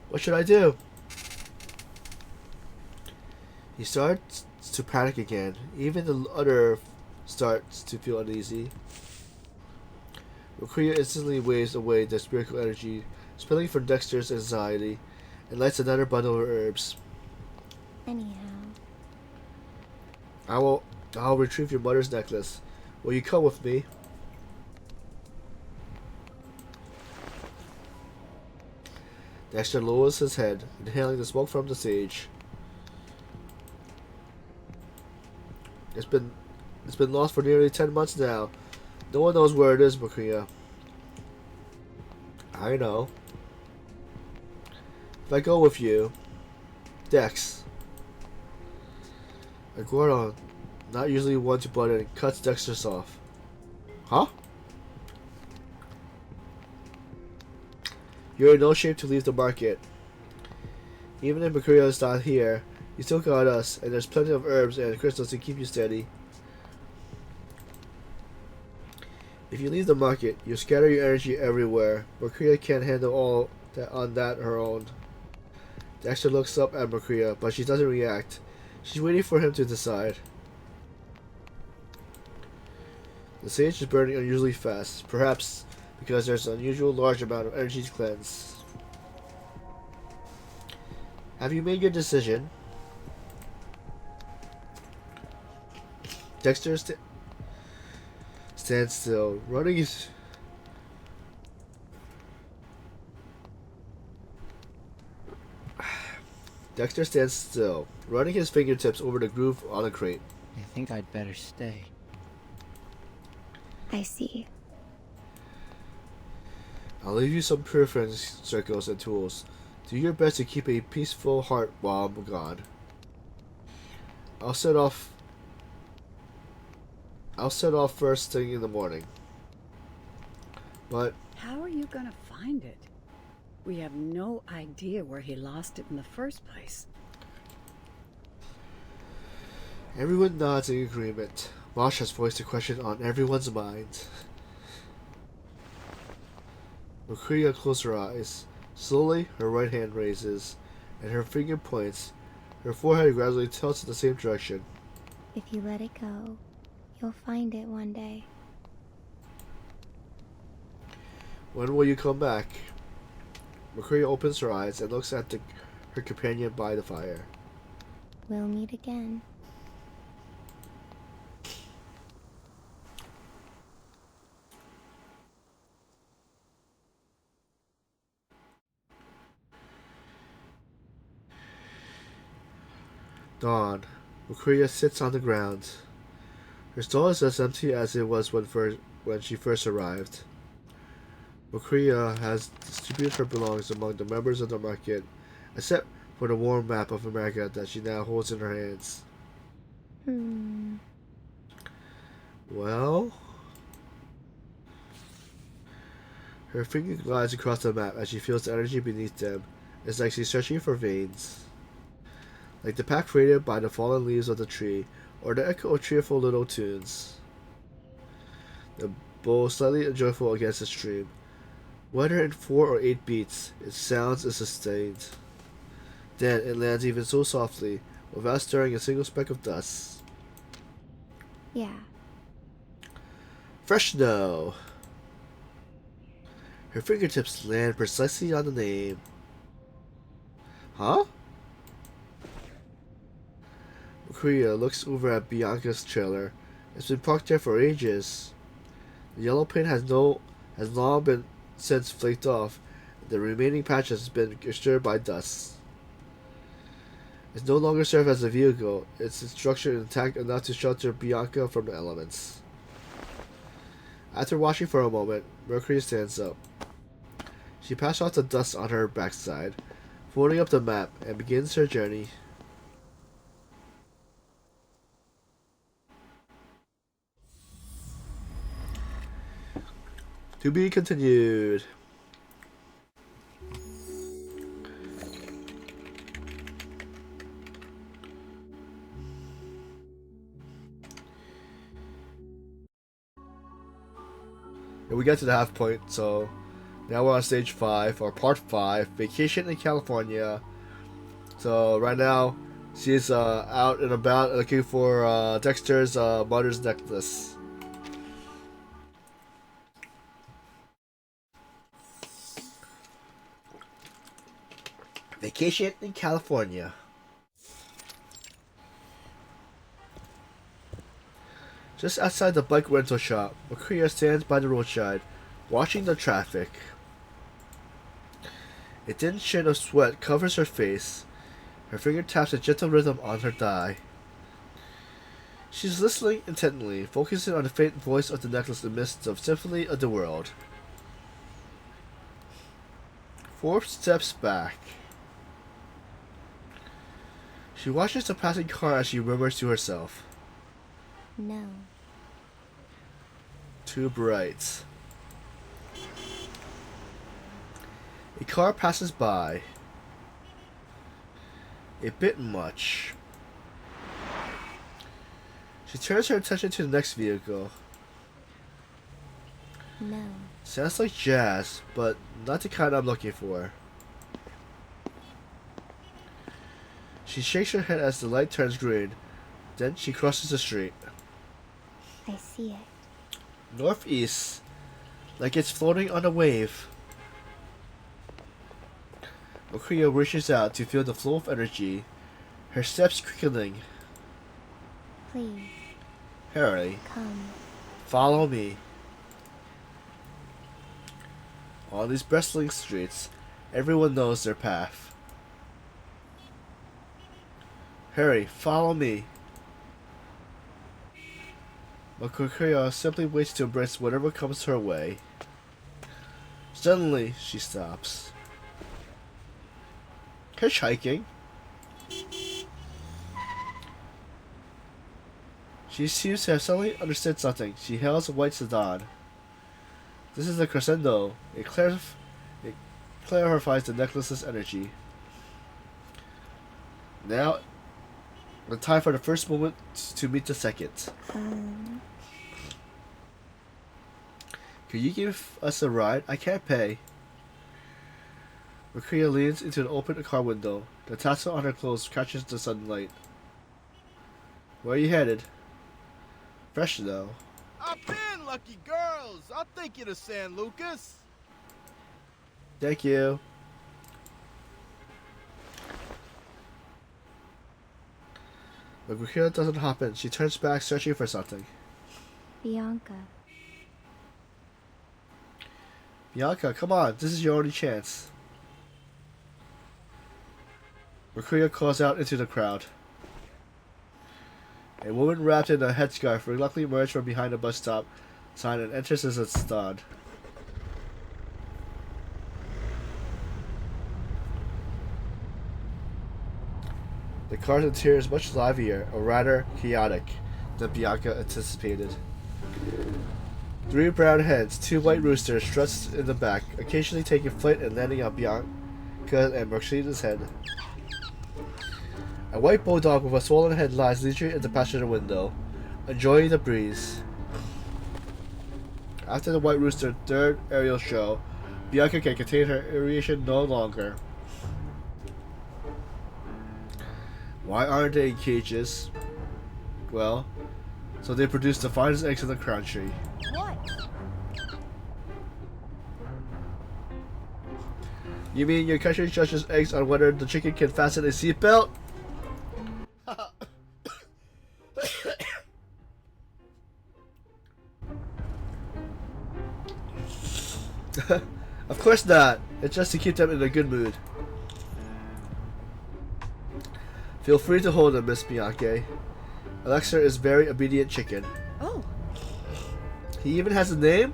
What should I do? He starts to panic again. Even the other starts to feel uneasy. Mercuri instantly waves away the spiritual energy, spilling from Dexter's anxiety, and lights another bundle of herbs.
Anyhow.
I'll retrieve your mother's necklace. Will you come with me? Dexter lowers his head, inhaling the smoke from the sage. It's been lost for nearly 10 months now. No one knows where it is, Mercuri. I know. If I go with you, Dex. Gordon, not usually one to butt in, cuts Dexter's off. Huh? You're in no shape to leave the market. Even if Mercuri is not here, you still got us, and there's plenty of herbs and crystals to keep you steady. If you leave the market, you scatter your energy everywhere. Mercuri can't handle all that on that her own. Dexter looks up at Mercuri, but she doesn't react. She's waiting for him to decide. The sage is burning unusually fast, perhaps because there's an unusual large amount of energy to cleanse. Have you made your decision? Dexter stands still. Running is... Dexter stands still, running his fingertips over the groove on the crate.
I think I'd better stay.
I see.
I'll leave you some purifying circles and tools. Do your best to keep a peaceful heart while I'm gone. I'll set off first thing in the morning. But
How are you gonna find it? We have no idea where he lost it in the first place.
everyone nods in agreement. Mosh has voiced the question on everyone's mind. Mercuri closes her eyes. Slowly, her right hand raises, and her finger points. Her forehead gradually tilts in the same direction.
If you let it go, you'll find it one day.
When will you come back? Mercuri opens her eyes and looks at her companion by the fire.
We'll meet again.
Dawn. Mercuri sits on the ground. Her stall is as empty as it was when she first arrived. Mercuri has distributed her belongings among the members of the market, except for the worn map of America that she now holds in her hands. Well? Her finger glides across the map as she feels the energy beneath them. It's like she's searching for veins. Like the pack created by the fallen leaves of the tree, or the echo of cheerful little tunes. The bow slightly joyful against the stream. Whether in 4 or 8 beats, its sounds is sustained. Then it lands even so softly, without stirring a single speck of dust.
Yeah.
Fresh snow. Her fingertips land precisely on the name. Huh? Mercuri looks over at Bianca's trailer. It's been parked there for ages. The yellow paint has long been since flaked off. The remaining patch has been disturbed by dust. It no longer serves as a vehicle. Its structure intact enough to shelter Bianca from the elements. After watching for a moment, Mercuri stands up. She passes off the dust on her backside, folding up the map, and begins her journey. To be continued. And we get to the half point, so now we're on stage 5, or part 5, Vacation in California. So right now, she's out and about looking for Dexter's mother's necklace. Vacation in California. Just outside the bike rental shop, Mercuri stands by the roadside, watching the traffic. A thin sheen of sweat covers her face. Her finger taps a gentle rhythm on her thigh. She's listening intently, focusing on the faint voice of the necklace in the midst of symphony of the world. 4 steps back. She watches the passing car as she murmurs to herself.
No.
Too bright. A car passes by. A bit much. She turns her attention to the next vehicle.
No.
Sounds like jazz, but not the kind I'm looking for. She shakes her head as the light turns green. Then she crosses the street.
I see it.
Northeast, like it's floating on a wave. Mercuri reaches out to feel the flow of energy, her steps quickening.
Please,
Harry,
come.
follow me. On these bustling streets, everyone knows their path. Harry, follow me. Mercuri simply waits to embrace whatever comes her way. Suddenly, she stops. Hitchhiking? She seems to have suddenly understood something. She hails a white sedan. This is the crescendo. It clarifies the necklace's energy. Now, the time for the first moment to meet the second. Could you give us a ride? I can't pay. Mercuri leans into an open car window. The tassel on her clothes catches the sunlight. Where are you headed? Fresh though.
Up in, lucky girls! I'll take you to San Lucas.
Thank you. But Mercuri doesn't hop in. She turns back, searching for something.
Bianca.
Bianca, come on. This is your only chance. Mercuri calls out into the crowd. A woman wrapped in a headscarf reluctantly emerges from behind a bus stop sign and enters as a stud. The car's interior is much livelier, or rather chaotic, than Bianca anticipated. 3 brown hens, 2 white roosters strut in the back, occasionally taking flight and landing on Bianca and Mercuri's head. A white bulldog with a swollen head lies leisurely in the passenger window, enjoying the breeze. After the white rooster's third aerial show, Bianca can contain her irritation no longer. Why aren't they in cages? Well, so they produce the finest eggs in the country.
What?
You mean your country judges eggs on whether the chicken can fasten a seatbelt? Of course not. It's just to keep them in a good mood. Feel free to hold him, Miss Bianca. Alexa is very obedient chicken.
Oh.
He even has a name?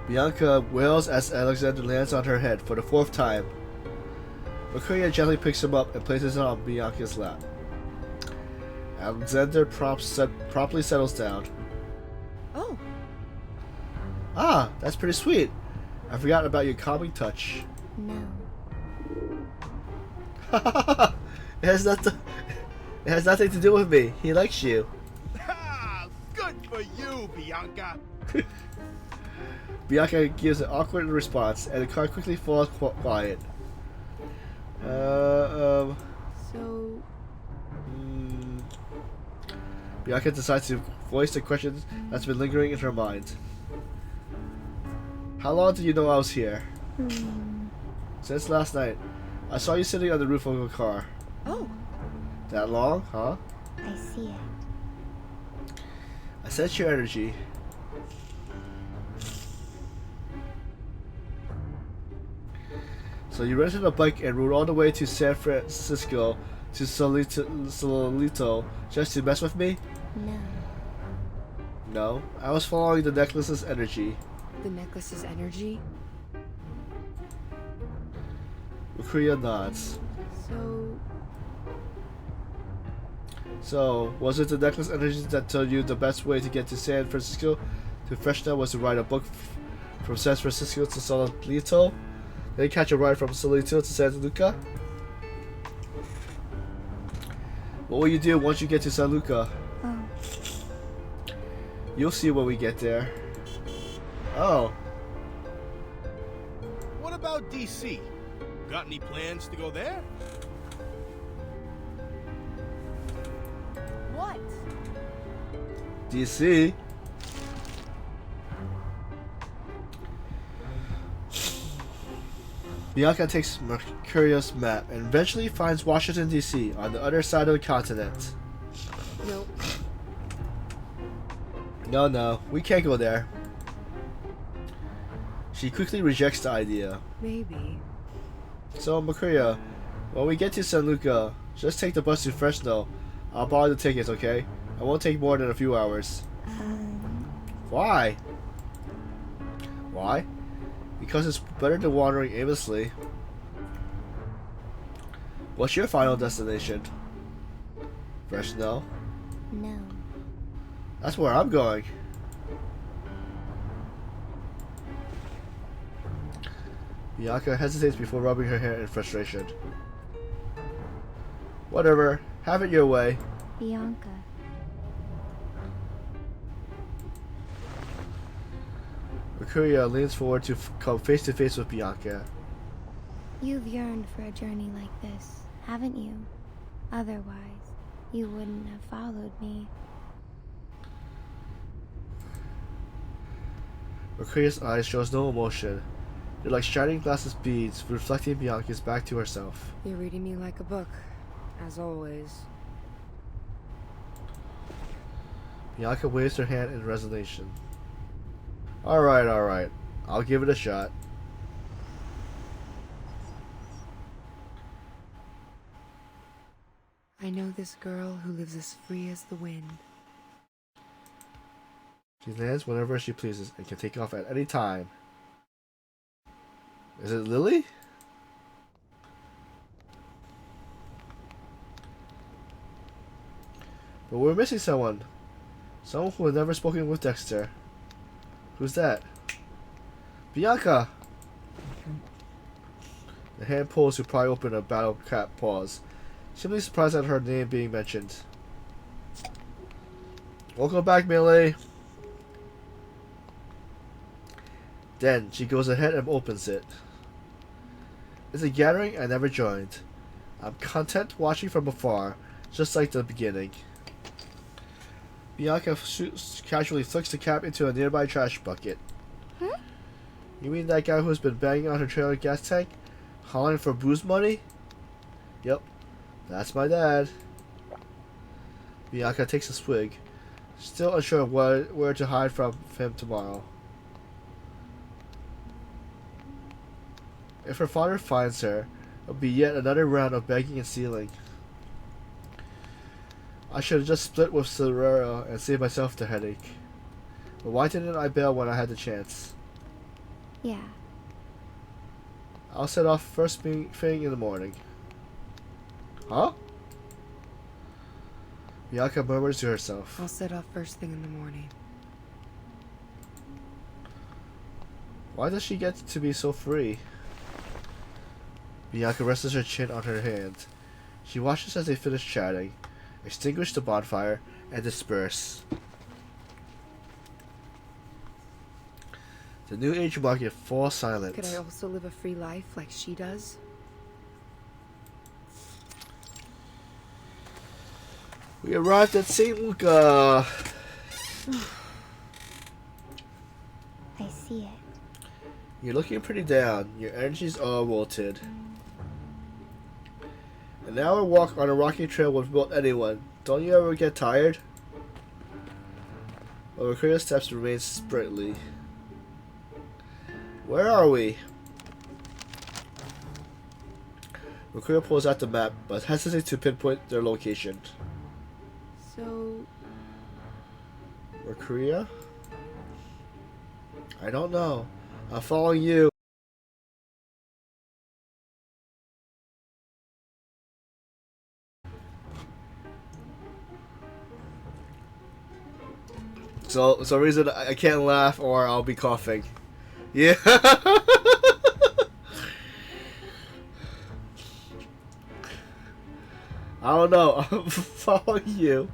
Bianca wails as Alexander lands on her head for the 4th time. Mercuri gently picks him up and places it on Bianca's lap. Alexander promptly settles down.
Oh.
Ah, that's pretty sweet. I forgot about your calming touch.
No.
it has nothing to do with me. He likes you.
Ha! Good for you, Bianca.
Bianca gives an awkward response, and the car quickly falls quiet.
So.
Bianca decides to voice the question that's been lingering in her mind. How long do you know I was here? Since last night. I saw you sitting on the roof of a car.
Oh.
That long, huh?
I see it.
I sense your energy. So you rented a bike and rode all the way to San Francisco to Solito just to mess with me?
No.
No, I was following the necklace's energy.
The necklace's energy?
Mercuri nods. So, was it the necklace energy that told you the best way to get to San Francisco to Fresno was to ride a book from San Francisco to Solito? Then catch a ride from Solito to Santa Luca? What will you do once you get to San Luca?
Oh.
You'll see when we get there. Oh.
What about DC? Got any plans to go there?
What?
DC? Bianca takes Mercuri's map and eventually finds Washington, D.C. on the other side of the continent.
Nope.
No, we can't go there. She quickly rejects the idea.
Maybe.
So, Mercuria, when we get to San Luca, just take the bus to Fresno. I'll borrow the tickets, okay? I won't take more than a few hours. Why? Why? Because it's better than wandering aimlessly. What's your final destination? Fresno?
No.
That's where I'm going. Bianca hesitates before rubbing her hair in frustration. Whatever. Have it your way.
Bianca.
Mercuria leans forward to come face to face with Bianca.
You've yearned for a journey like this, haven't you? Otherwise, you wouldn't have followed me.
Mercuria's eyes shows no emotion. They're like shining glasses beads, reflecting Bianca's back to herself.
You're reading me like a book, as always.
Bianca waves her hand in resignation. Alright. I'll give it a shot.
I know this girl who lives as free as the wind.
She lands whenever she pleases and can take off at any time. Is it Lily? But we're missing someone. Someone who had never spoken with Dexter. Who's that? Bianca! The hand pulls to pry open a battle cat paws, simply surprised at her name being mentioned. Welcome back, Melee! Then she goes ahead and opens it. It's a gathering I never joined. I'm content watching from afar, just like the beginning. Bianca casually flicks the cap into a nearby trash bucket.
Huh?
You mean that guy who's been banging on her trailer gas tank? Hollering for booze money? Yep, that's my dad. Bianca takes a swig, still unsure of where to hide from him tomorrow. If her father finds her, it'll be yet another round of begging and stealing. I should have just split with Serrera and saved myself the headache. But why didn't I bail when I had the chance?
Yeah.
I'll set off first thing in the morning. Huh? Bianca murmurs to herself.
I'll set off first thing in the morning.
Why does she get to be so free? Bianca rests her chin on her hand. She watches as they finish chatting, extinguish the bonfire, and disperse. The New Age market falls silent.
Could I also live a free life like she does?
We arrived at St. Luca.
I see it.
You're looking pretty down. Your energy's all wilted. An hour walk on a rocky trail would melt anyone. Don't you ever get tired? But Mercuria's steps remain sprightly. Where are we? Mercuri pulls out the map, but hesitates to pinpoint their location.
So,
Mercuria? I don't know. I'm following you. So reason I can't laugh or I'll be coughing. Yeah. I don't know. I'm following you.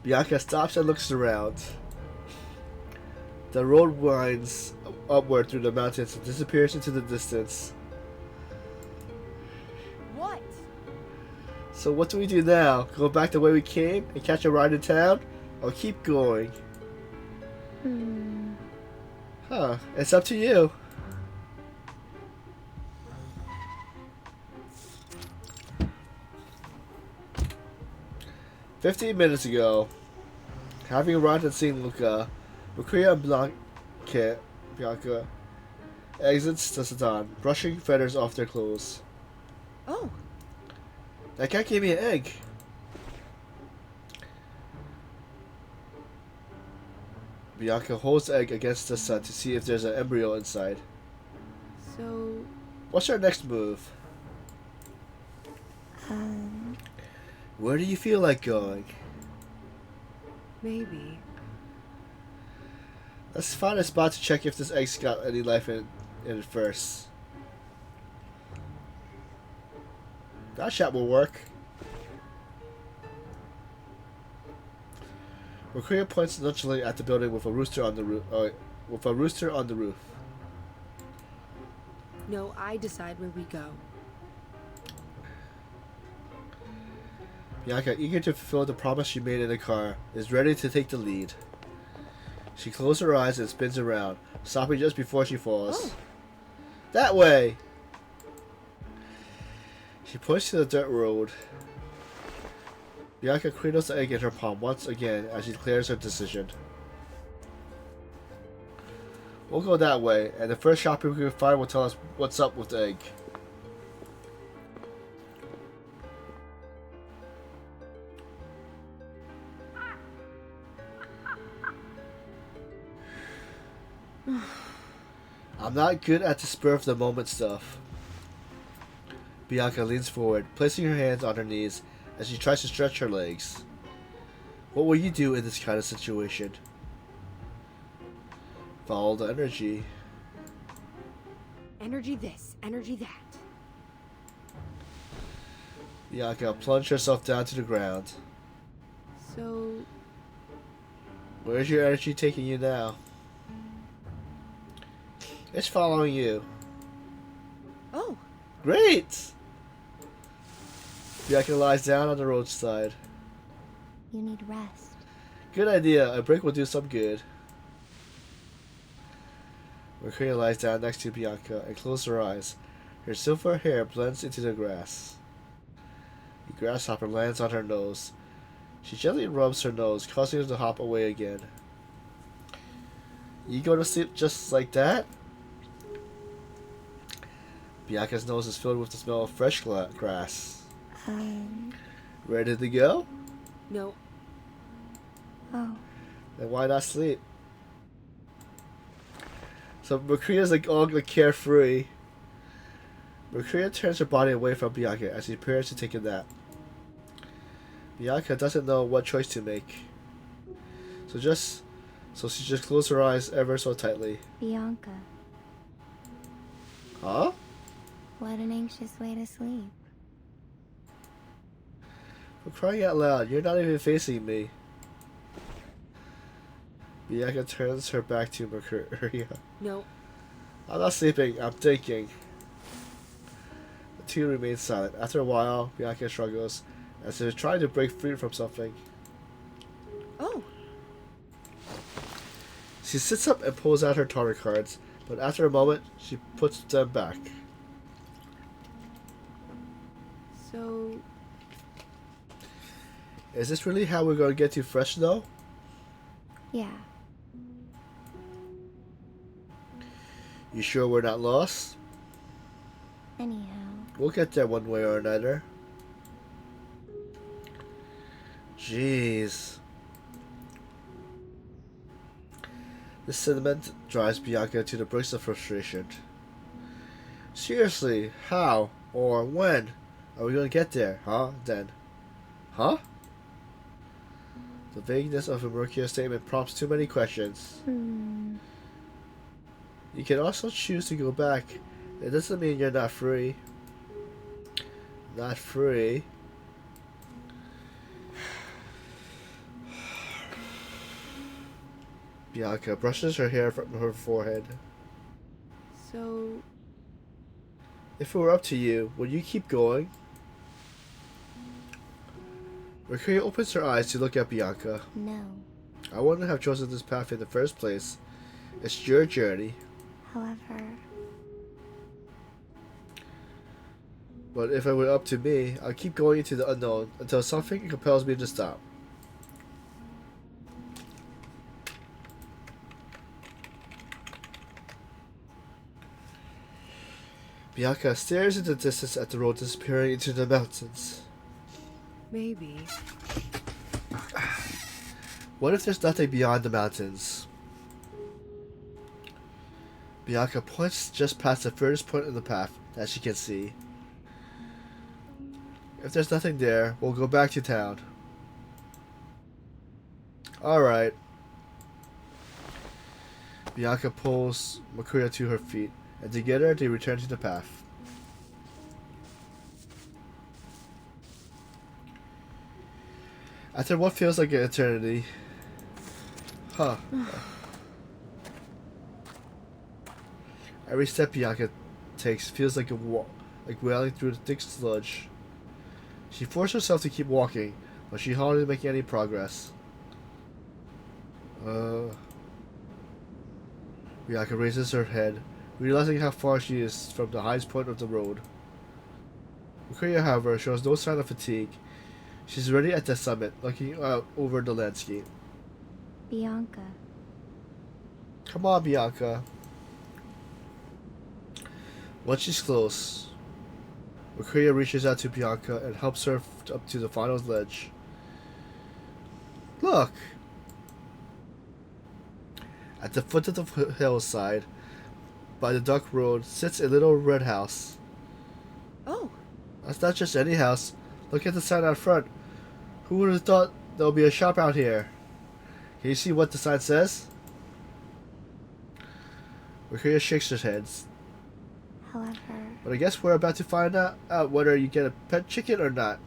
Bianca stops and looks around. The road winds upward through the mountains and disappears into the distance.
What?
So what do we do now? Go back the way we came and catch a ride in town? Or keep going? Huh. It's up to you. "15 minutes ago, having arrived and seen Luca, Mercuria and Bianca exits the sedan, brushing feathers off their clothes.
oh,
That guy gave me an egg. Bianca holds the egg against the sun to see if there's an embryo inside.
so
What's our next move? Where do you feel like going?
maybe.
Let's find a spot to check if this egg's got any life in it first. That shot will work. Mercuria points nonchalantly at the building with a rooster on the roof.
No, I decide where we go.
Bianca, eager to fulfill the promise she made in the car, is ready to take the lead. She closes her eyes and spins around, stopping just before she falls.
Oh.
That way! She points to the dirt road. Bianca cradles the egg in her palm once again as she declares her decision. We'll go that way, and the first shopper we can find will tell us what's up with the egg. I'm not good at the spur of the moment stuff. Bianca leans forward, placing her hands on her knees as she tries to stretch her legs. What will you do in this kind of situation? Follow the energy.
Energy this, energy that.
Bianca plunged herself down to the ground.
So,
Where's your energy taking you now? It's following you.
oh,
Great! Bianca lies down on the roadside.
You need rest.
Good idea. A break will do some good. Mercury lies down next to Bianca and closes her eyes. Her silver hair blends into the grass. The grasshopper lands on her nose. She gently rubs her nose, causing her to hop away again. You go to sleep just like that? Bianca's nose is filled with the smell of fresh grass. Ready to go?
no,
Oh,
Then why not sleep? So Mercuria's like all like carefree. Mercuria turns her body away from Bianca as she prepares to take a nap. Bianca doesn't know what choice to make. So she just closes her eyes ever so tightly.
Bianca,
Huh?
what an anxious way to sleep.
For crying out loud, you're not even facing me. Bianca turns her back to Mercuria.
no.
I'm not sleeping, I'm thinking. The two remain silent. After a while, Bianca struggles as if trying to break free from something.
Oh,
She sits up and pulls out her tarot cards, but after a moment, she puts them back.
so,
Is this really how we're going to get to Fresno?
Yeah,
You sure we're not lost?
Anyhow,
We'll get there one way or another. Jeez. This sentiment drives Bianca to the brink of frustration. Seriously, how or when are we going to get there, huh? Then. Huh? The vagueness of a Mercuri's statement prompts too many questions. You can also choose to go back. It doesn't mean you're not free. Not free. Bianca brushes her hair from her forehead.
So,
If it were up to you, would you keep going? Mercuri opens her eyes to look at Bianca.
no.
I wouldn't have chosen this path in the first place. It's your journey.
However,
But if it were up to me, I'd keep going into the unknown until something compels me to stop. Bianca stares into the distance at the road disappearing into the mountains.
maybe.
What if there's nothing beyond the mountains? Bianca points just past the furthest point in the path that she can see. If there's nothing there, we'll go back to town. Alright. Bianca pulls Mercuri to her feet, and together they return to the path. After what feels like an eternity. Huh. Every step Bianca takes feels like like wailing through the thick sludge. She forced herself to keep walking, but she hardly making any progress. Bianca raises her head, realizing how far she is from the highest point of the road. Mercuri, however, shows no sign of fatigue. She's already at the summit, looking out over the landscape.
Bianca.
Come on, Bianca. Once she's close, Mercuri reaches out to Bianca and helps her up to the final ledge. Look! At the foot of the hillside, by the duck road, sits a little red house.
Oh,
That's not just any house. Look at the sign out front. Who would have thought there'll be a shop out here? Can you see what the sign says? Mercuri shakes her head.
However,
But I guess we're about to find out whether you get a pet chicken or not.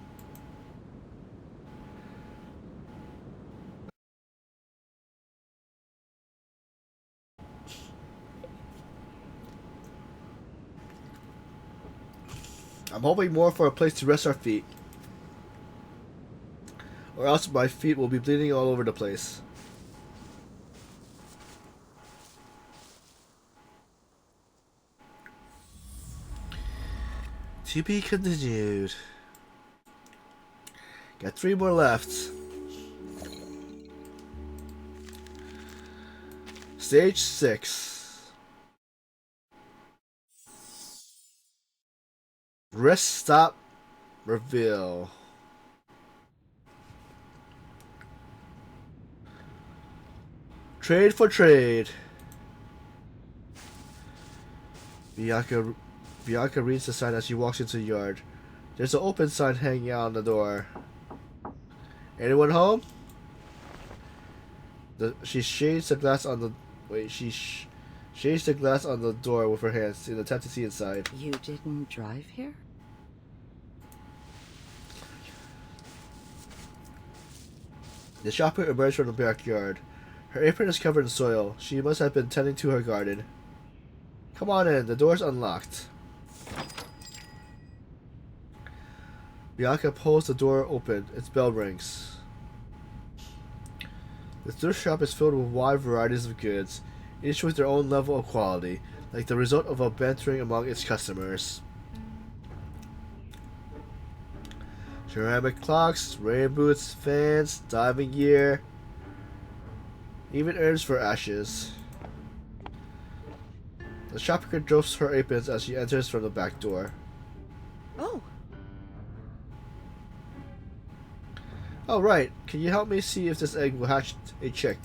I'm hoping more for a place to rest our feet. Or else my feet will be bleeding all over the place. To be continued. Got 3 more left. Stage 6. Rest, stop, reveal. Trade for trade. Bianca reads the sign as she walks into the yard. There's an open sign hanging out on the door. Anyone home? She shades the glass on the shades the glass on the door with her hands in an attempt to see inside.
You didn't drive here?
The shopper emerged from the backyard. Her apron is covered in soil. She must have been tending to her garden. Come on in, the door's unlocked. Bianca pulls the door open. Its bell rings. The thrift shop is filled with wide varieties of goods, each with their own level of quality, like the result of a bantering among its customers. Ceramic clocks, rain boots, fans, diving gear, even urns for ashes. The shopkeeper drops her aprons as she enters from the back door.
Oh,
Oh, right. Can you help me see if this egg will hatch a chick?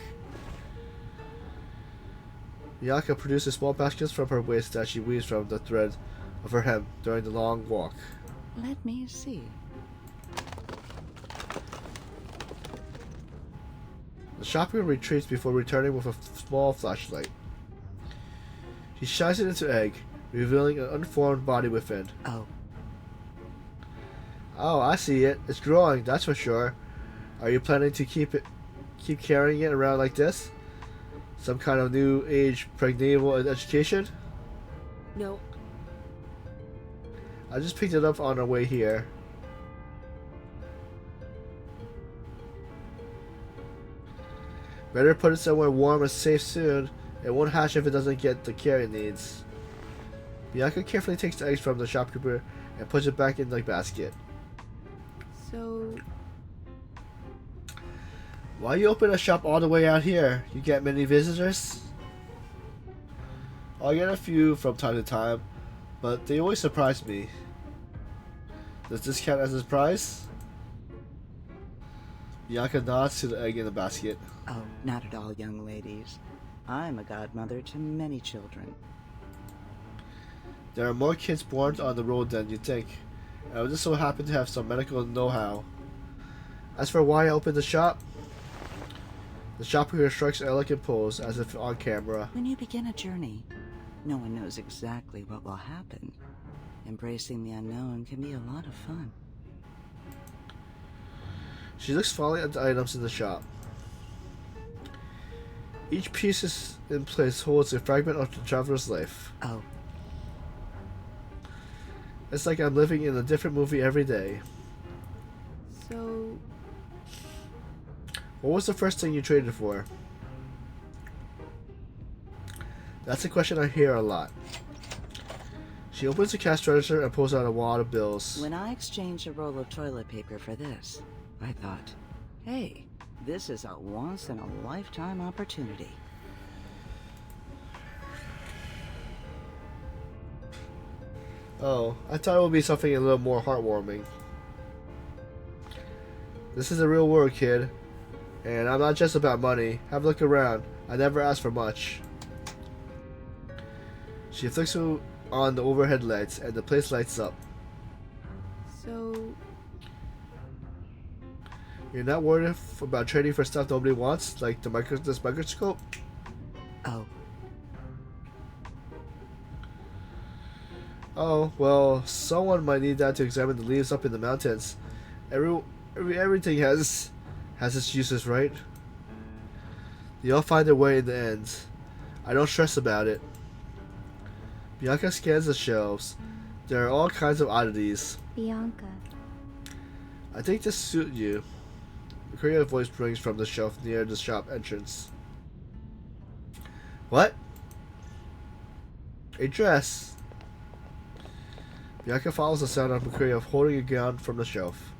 Bianca produces small baskets from her waist that she weaves from the thread of her hem during the long walk.
Let me see.
The shopkeeper retreats before returning with a small flashlight. She shines it into egg, revealing an unformed body within.
Oh,
Oh, I see it. It's growing, that's for sure. Are you planning to keep carrying it around like this? Some kind of new age prenatal education?
no.
I just picked it up on our way here. Better put it somewhere warm and safe soon. It won't hatch if it doesn't get the care it needs. Bianca carefully takes the eggs from the shopkeeper and puts it back in the basket.
So,
Why you open a shop all the way out here? You get many visitors? I get a few from time to time, but they always surprise me. Does this count as a surprise? Bianca nods to the egg in the basket.
oh, not at all, young ladies. I'm a godmother to many children.
There are more kids born on the road than you think, and I just so happen to have some medical know-how. As for why I opened the shop, the shopkeeper strikes an elegant pose as if on camera.
When you begin a journey, no one knows exactly what will happen. Embracing the unknown can be a lot of fun.
She looks fondly at the items in the shop. Each piece is in place holds a fragment of the traveler's life.
Oh,
It's like I'm living in a different movie every day.
so,
What was the first thing you traded for? That's a question I hear a lot. She opens the cash register and pulls out a wad of bills.
when I exchanged a roll of toilet paper for this, I thought, hey, this is a once-in-a-lifetime opportunity.
Oh, I thought it would be something a little more heartwarming. This is the real world, kid. And I'm not just about money. Have a look around. I never ask for much. She flicks on the overhead lights and the place lights up.
so,
You're not worried about trading for stuff nobody wants, like this microscope?
Oh,
Oh, well, someone might need that to examine the leaves up in the mountains. Everything has its uses, right? They all find their way in the end. I don't stress about it. Bianca scans the shelves. There are all kinds of oddities.
Bianca,
I think this suit you. A creative voice rings from the shelf near the shop entrance. What? A dress. Bianca follows the sound of Mercuri holding a gown from the shelf.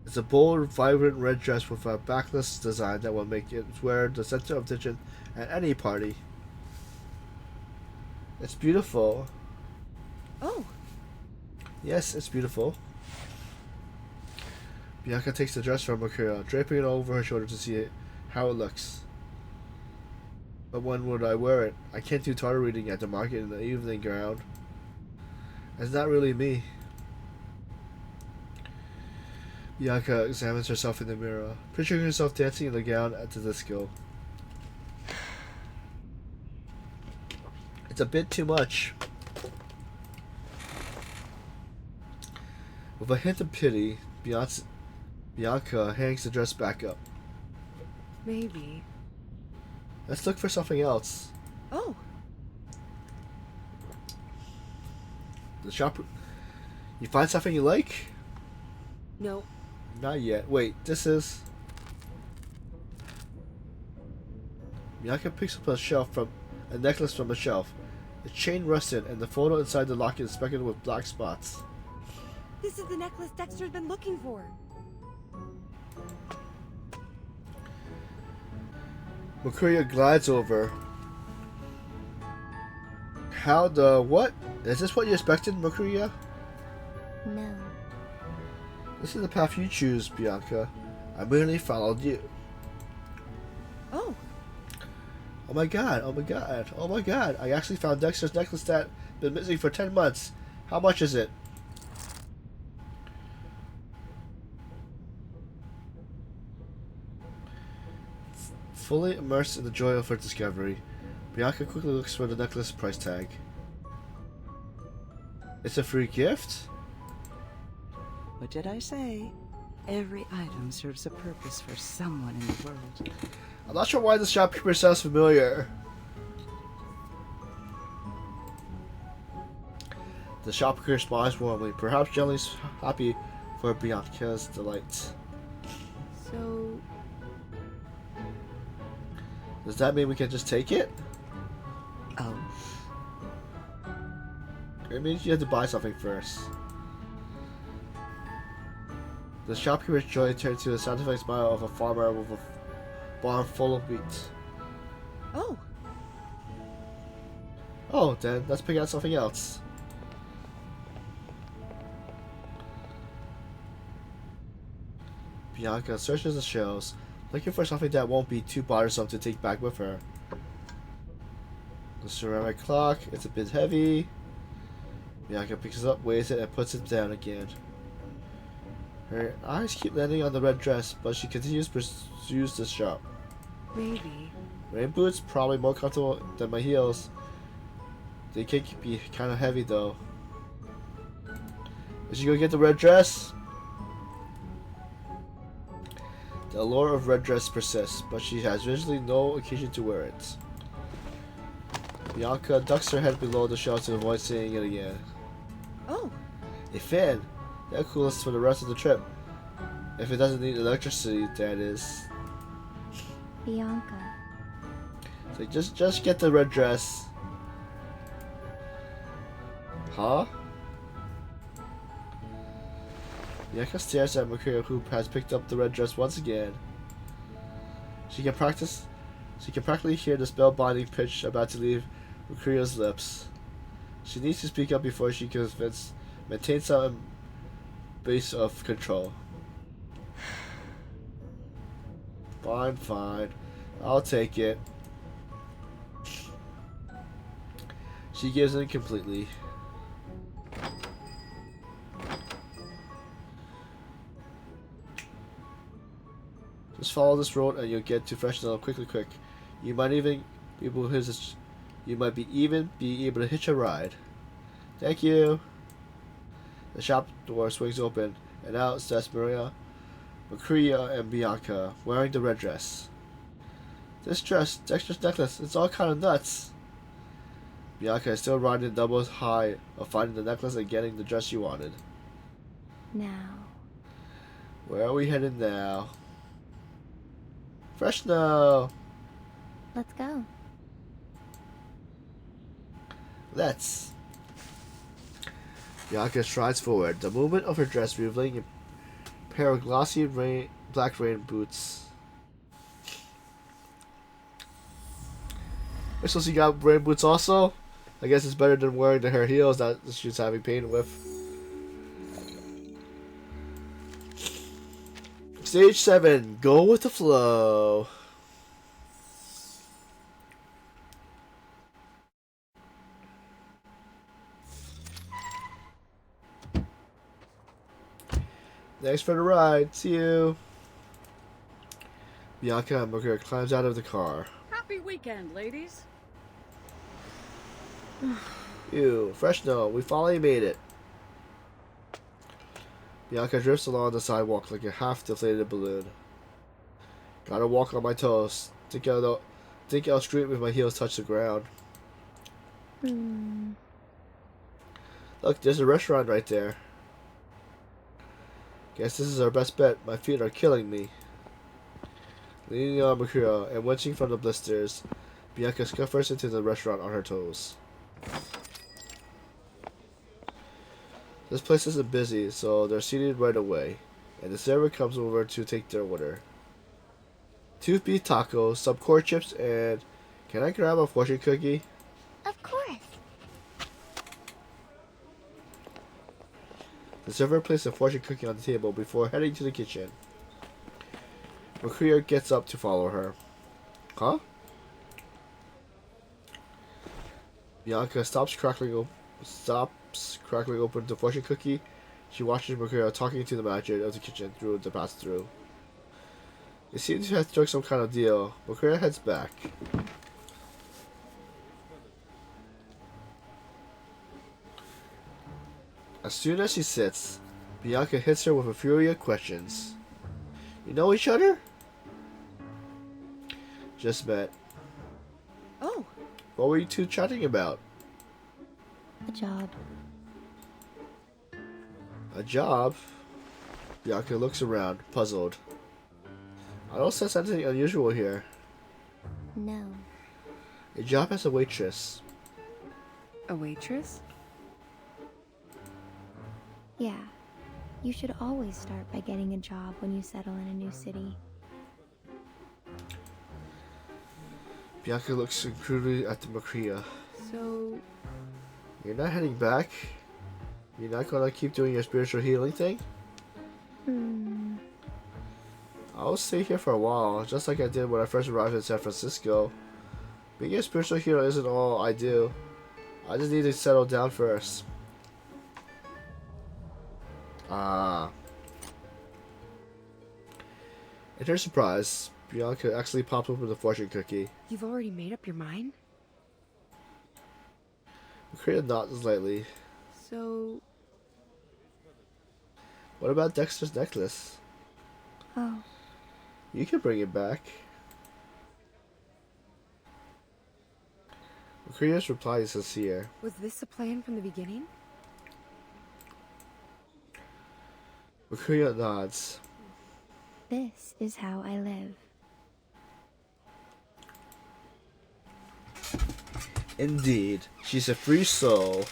It's a bold, vibrant red dress with a backless design that will make it wear the center of attention at any party. It's beautiful.
oh,
Yes, it's beautiful. Bianca takes the dress from Mercuri, draping it over her shoulder to see how it looks. But when would I wear it? I can't do tarot reading at the market in the evening gown. It's not really me. Bianca examines herself in the mirror, picturing herself dancing in the gown at the disco. It's a bit too much. With a hint of pity, Bianca hangs the dress back up.
maybe.
Let's look for something else.
Oh,
The shop. You find something you like?
no.
Not yet. Wait, this is. Bianca picks up a necklace from a shelf. The chain rusted, and the photo inside the locket is speckled with black spots.
This is the necklace Dexter's been looking for.
Mercuri glides over. How the what? Is this what you expected, Mercuri?
No.
This is the path you choose, Bianca. I merely followed you.
Oh,
Oh my god, oh my god, oh my god. I actually found Dexter's necklace that been missing for 10 months. How much is it? Fully immersed in the joy of her discovery, Bianca quickly looks for the necklace price tag. It's a free gift?
What did I say? Every item serves a purpose for someone in the world.
I'm not sure why this shopkeeper sounds familiar. The shopkeeper smiles warmly, perhaps genuinely happy for Bianca's delight.
so
Does that mean we can just take it?
Oh,
It means you have to buy something first. The shopkeeper's joy turns to a satisfying smile of a farmer with a barn full of wheat.
oh,
Oh, then let's pick out something else. Bianca searches the shelves, looking for something that won't be too bothersome to take back with her. The ceramic clock, it's a bit heavy. Bianca picks it up, weighs it, and puts it down again. Her eyes keep landing on the red dress, but she continues to pursue the shop.
maybe.
Rain boots, probably more comfortable than my heels. They can be kind of heavy though. Is she gonna get the red dress? The allure of red dress persists, but she has visually no occasion to wear it. Bianca ducks her head below the shelf to avoid seeing it again.
Oh,
A fan! That'll cool us for the rest of the trip. If it doesn't need electricity, that is.
Bianca.
So just get the red dress. Huh? Bianca stares at Mercuri, who has picked up the red dress once again. She can practically hear the spellbinding pitch about to leave Mercuri's lips. She needs to speak up before she can maintain some base of control. Fine, fine. I'll take it. She gives in completely. Just follow this road and you'll get to Freshnell quick. You might even be able to be able to hitch a ride. Thank you. The shop door swings open, and out steps Mercuri, and Bianca, wearing the red dress. This dress, Dexter's necklace, it's all kind of nuts. Bianca is still riding the double high of finding the necklace and getting the dress she wanted.
Now.
Where are we headed now? Fresno!
Let's go.
Let's. Bianca strides forward, the movement of her dress revealing a pair of glossy black rain boots. So she got rain boots also? I guess it's better than wearing her heels that she's having pain with. Stage 7, go with the flow. Thanks for the ride. See you. Bianca and Mercuri climbs out of the car.
Happy weekend, ladies.
Ew, Fresno, we finally made it. Bianca drifts along the sidewalk like a half-deflated balloon. Gotta walk on my toes. Think I'll scream if my heels touch the ground. Look, there's a restaurant right there. Guess this is our best bet. My feet are killing me. Leaning on Mercuri and winching from the blisters, Bianca scuffers into the restaurant on her toes. This place isn't busy, so they're seated right away, and the server comes over to take their order. 2 beef tacos, some corn chips, and can I grab a fortune cookie?
Of course.
The server placed a fortune cookie on the table before heading to the kitchen. Mercuri gets up to follow her. Huh? Bianca stops crackling open the fortune cookie. She watches Mercuri talking to the manager of the kitchen through the pass-through. They seem to have struck some kind of deal. Mercuri heads back. As soon as she sits, Bianca hits her with a fury of questions. You know each other? Just met.
Oh.
What were you two chatting about?
A job.
A job? Bianca looks around, puzzled. I don't sense anything unusual here.
No.
A job as a waitress.
A waitress?
Yeah. You should always start by getting a job when you settle in a new city.
Bianca looks incredibly at the Mercuri.
So...
You're not heading back? You're not gonna keep doing your spiritual healing thing? I'll stay here for a while, just like I did when I first arrived in San Francisco. Being a spiritual healer isn't all I do. I just need to settle down first. In her surprise, Bianca actually popped open the fortune cookie.
You've already made up your mind?
Mercuri nods slightly.
So...
What about Dexter's necklace?
Oh.
You can bring it back. Mercuri's reply is sincere.
Was this a plan from the beginning?
Mercuri nods.
This is how I live.
Indeed, she's a free soul.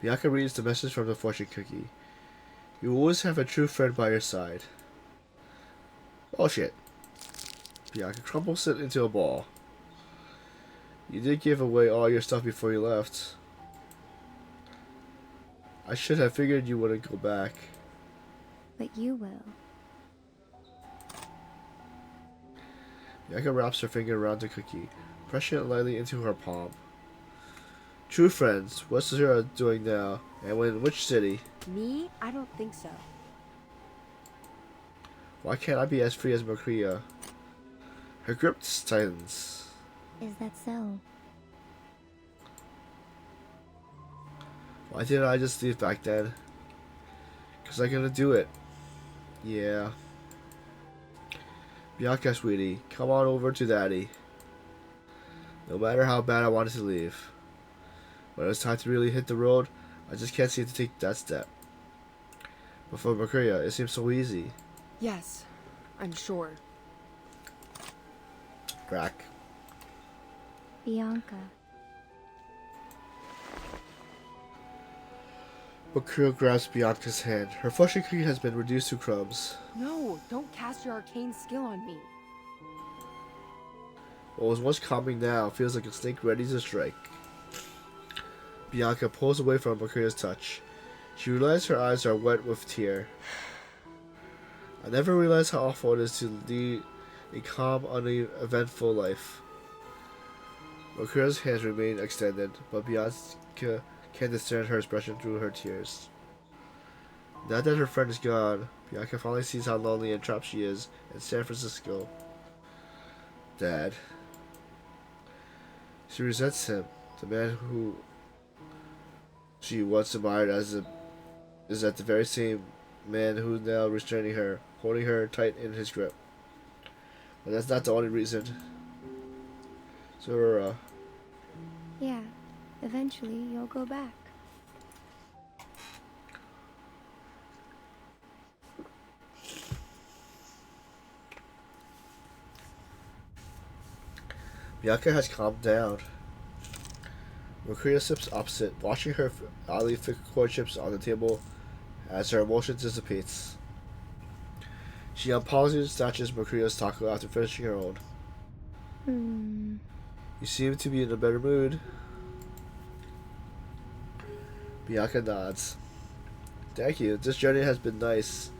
Bianca reads the message from the fortune cookie. You always have a true friend by your side. Bullshit. Bianca crumbles it into a ball. You did give away all your stuff before you left. I should have figured you wouldn't go back.
But you will.
Bianca wraps her finger around the cookie, pressing it lightly into her palm. True friends, what's Zura doing now, and in which city?
Me? I don't think so.
Why can't I be as free as Mercuri? Her grip tightens.
Is that so?
Why didn't I just leave back then? 'Cause I'm gonna do it. Yeah. Bianca, sweetie, come on over to Daddy. No matter how bad I wanted to leave. When it was time to really hit the road, I just can't seem to take that step. But for Mercuri, it seems so easy.
Yes, I'm sure.
Crack.
Bianca.
Mercuri grabs Bianca's hand. Her fortune cookie has been reduced to crumbs.
No, don't cast your arcane skill on me.
What was once calming now feels like a snake ready to strike. Bianca pulls away from Mercuri's touch. She realizes her eyes are wet with tear. I never realized how awful it is to lead a calm, uneventful life. Mercuri's hands remain extended, but Bianca can't discern her expression through her tears. Now that her friend is gone, Bianca finally sees how lonely and trapped she is in San Francisco. Dad. She resents him, the man who she once admired is at the very same man who is now restraining her, holding her tight in his grip. But that's not the only reason. Zura.
Yeah, eventually you'll go back.
Bianca has calmed down. Mercuri sips opposite, watching her oddly thick corn chips on the table as her emotion dissipates. She unpausingly snatches Mercuri's taco after finishing her own. You seem to be in a better mood. Bianca nods. Thank you. This journey has been nice.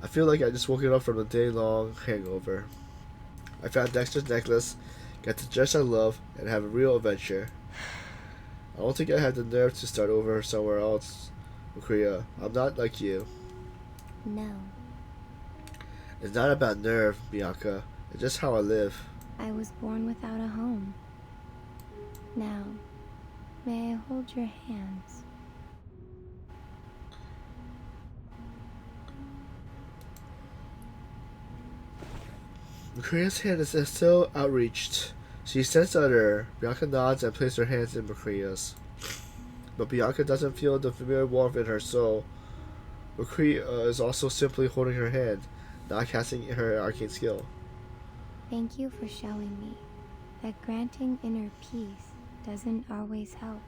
I feel like I just woken up from a day-long hangover. I found Dexter's necklace, got the dress I love, and have a real adventure. I don't think I have the nerve to start over somewhere else, Mercuri. I'm not like you.
No,
It's not about nerve, Bianca. It's just how I live.
I was born without a home. Now, may I hold your hands?
Mercuria's hand is still outreached. She sends at her. Bianca nods and places her hands in Mercuria's. But Bianca doesn't feel the familiar warmth in her soul. Mercuria is also simply holding her hand, not casting her arcane skill.
Thank you for showing me that granting inner peace doesn't always help.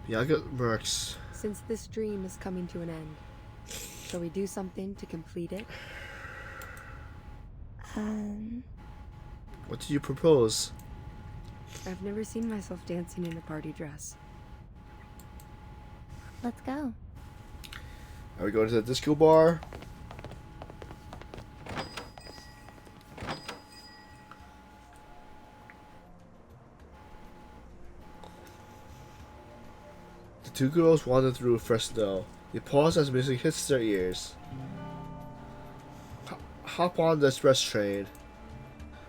Bianca murks.
Since this dream is coming to an end, shall we do something to complete it?
What do you propose?
I've never seen myself dancing in a party dress.
Let's go.
Are we going to the disco bar? The two girls wander through fresh snow. They pause as music hits their ears. Hop on the express train.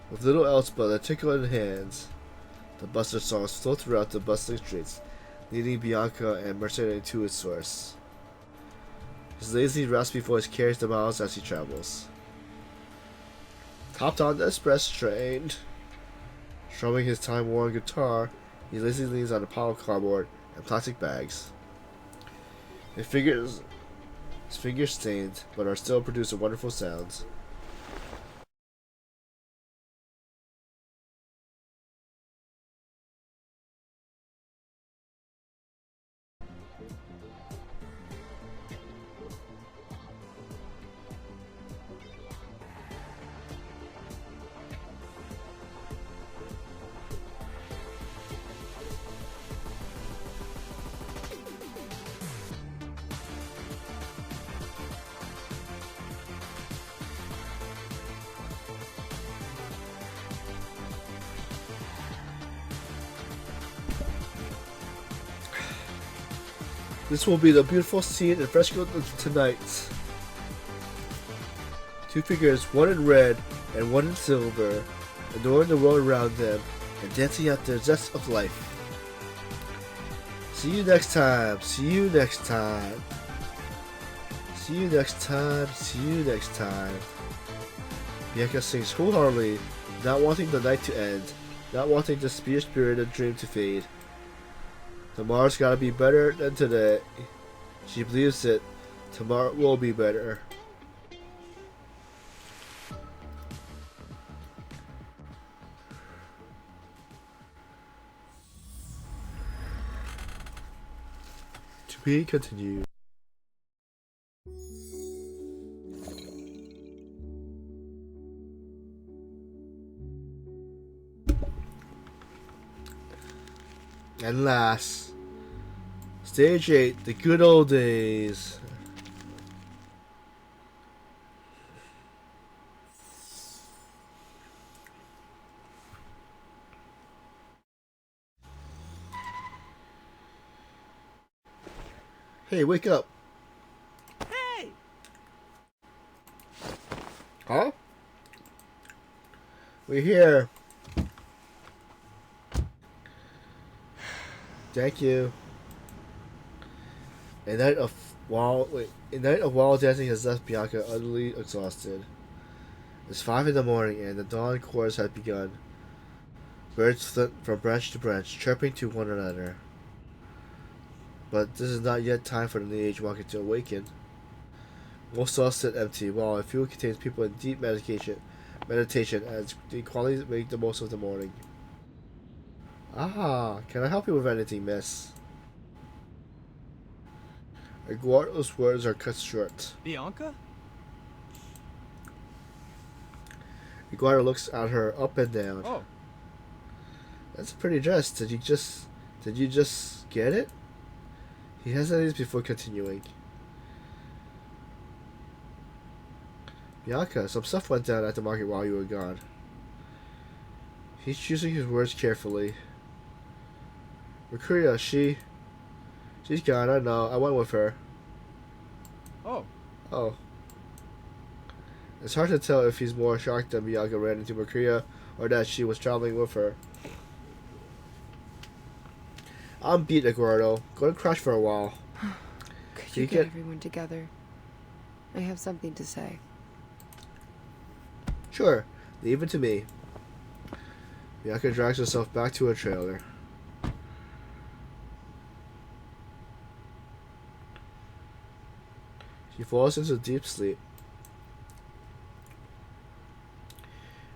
With little else but a tickle in hands, the Buster songs flow throughout the bustling streets, leading Bianca and Mercedes to its source. His lazy, raspy voice carries the miles as he travels. Hopped on the express train. Strumming his time-worn guitar, he lazily leans on a pile of cardboard and plastic bags. His fingers stained, but are still producing wonderful sounds. This will be the beautiful scene in fresco tonight. Two figures, one in red and one in silver, adoring the world around them and dancing out their zest of life. See you next time. See you next time. See you next time. See you next time. Bianca sings wholeheartedly, not wanting the night to end, not wanting the spirited dream to fade. Tomorrow's gotta be better than today. She believes it. Tomorrow will be better. To be continued. And last, Stage 8, the good old days. Hey, wake up.
Hey!
Huh? We're here. Thank you. A night of wild dancing has left Bianca utterly exhausted. It's 5 in the morning and the dawn chorus has begun. Birds flit from branch to branch, chirping to one another. But this is not yet time for the New Age market to awaken. Most stalls sit empty, while a few contains people in deep meditation as the qualities make the most of the morning. Ah, can I help you with anything, miss? Eduardo's words are cut short.
Bianca?
Eduardo looks at her up and down.
Oh,
That's a pretty dress. Did you just get it? He hesitates before continuing. Bianca, some stuff went down at the market while you were gone. He's choosing his words carefully. Mercuria, she's gone, I know. I went with her.
Oh.
Oh. It's hard to tell if he's more shocked that Bianca ran into Mercuria or that she was traveling with her. I'm beat, Eduardo. Go to crash for a while.
Could you get everyone together? I have something to say.
Sure. Leave it to me. Bianca drags herself back to her trailer. She falls into deep sleep.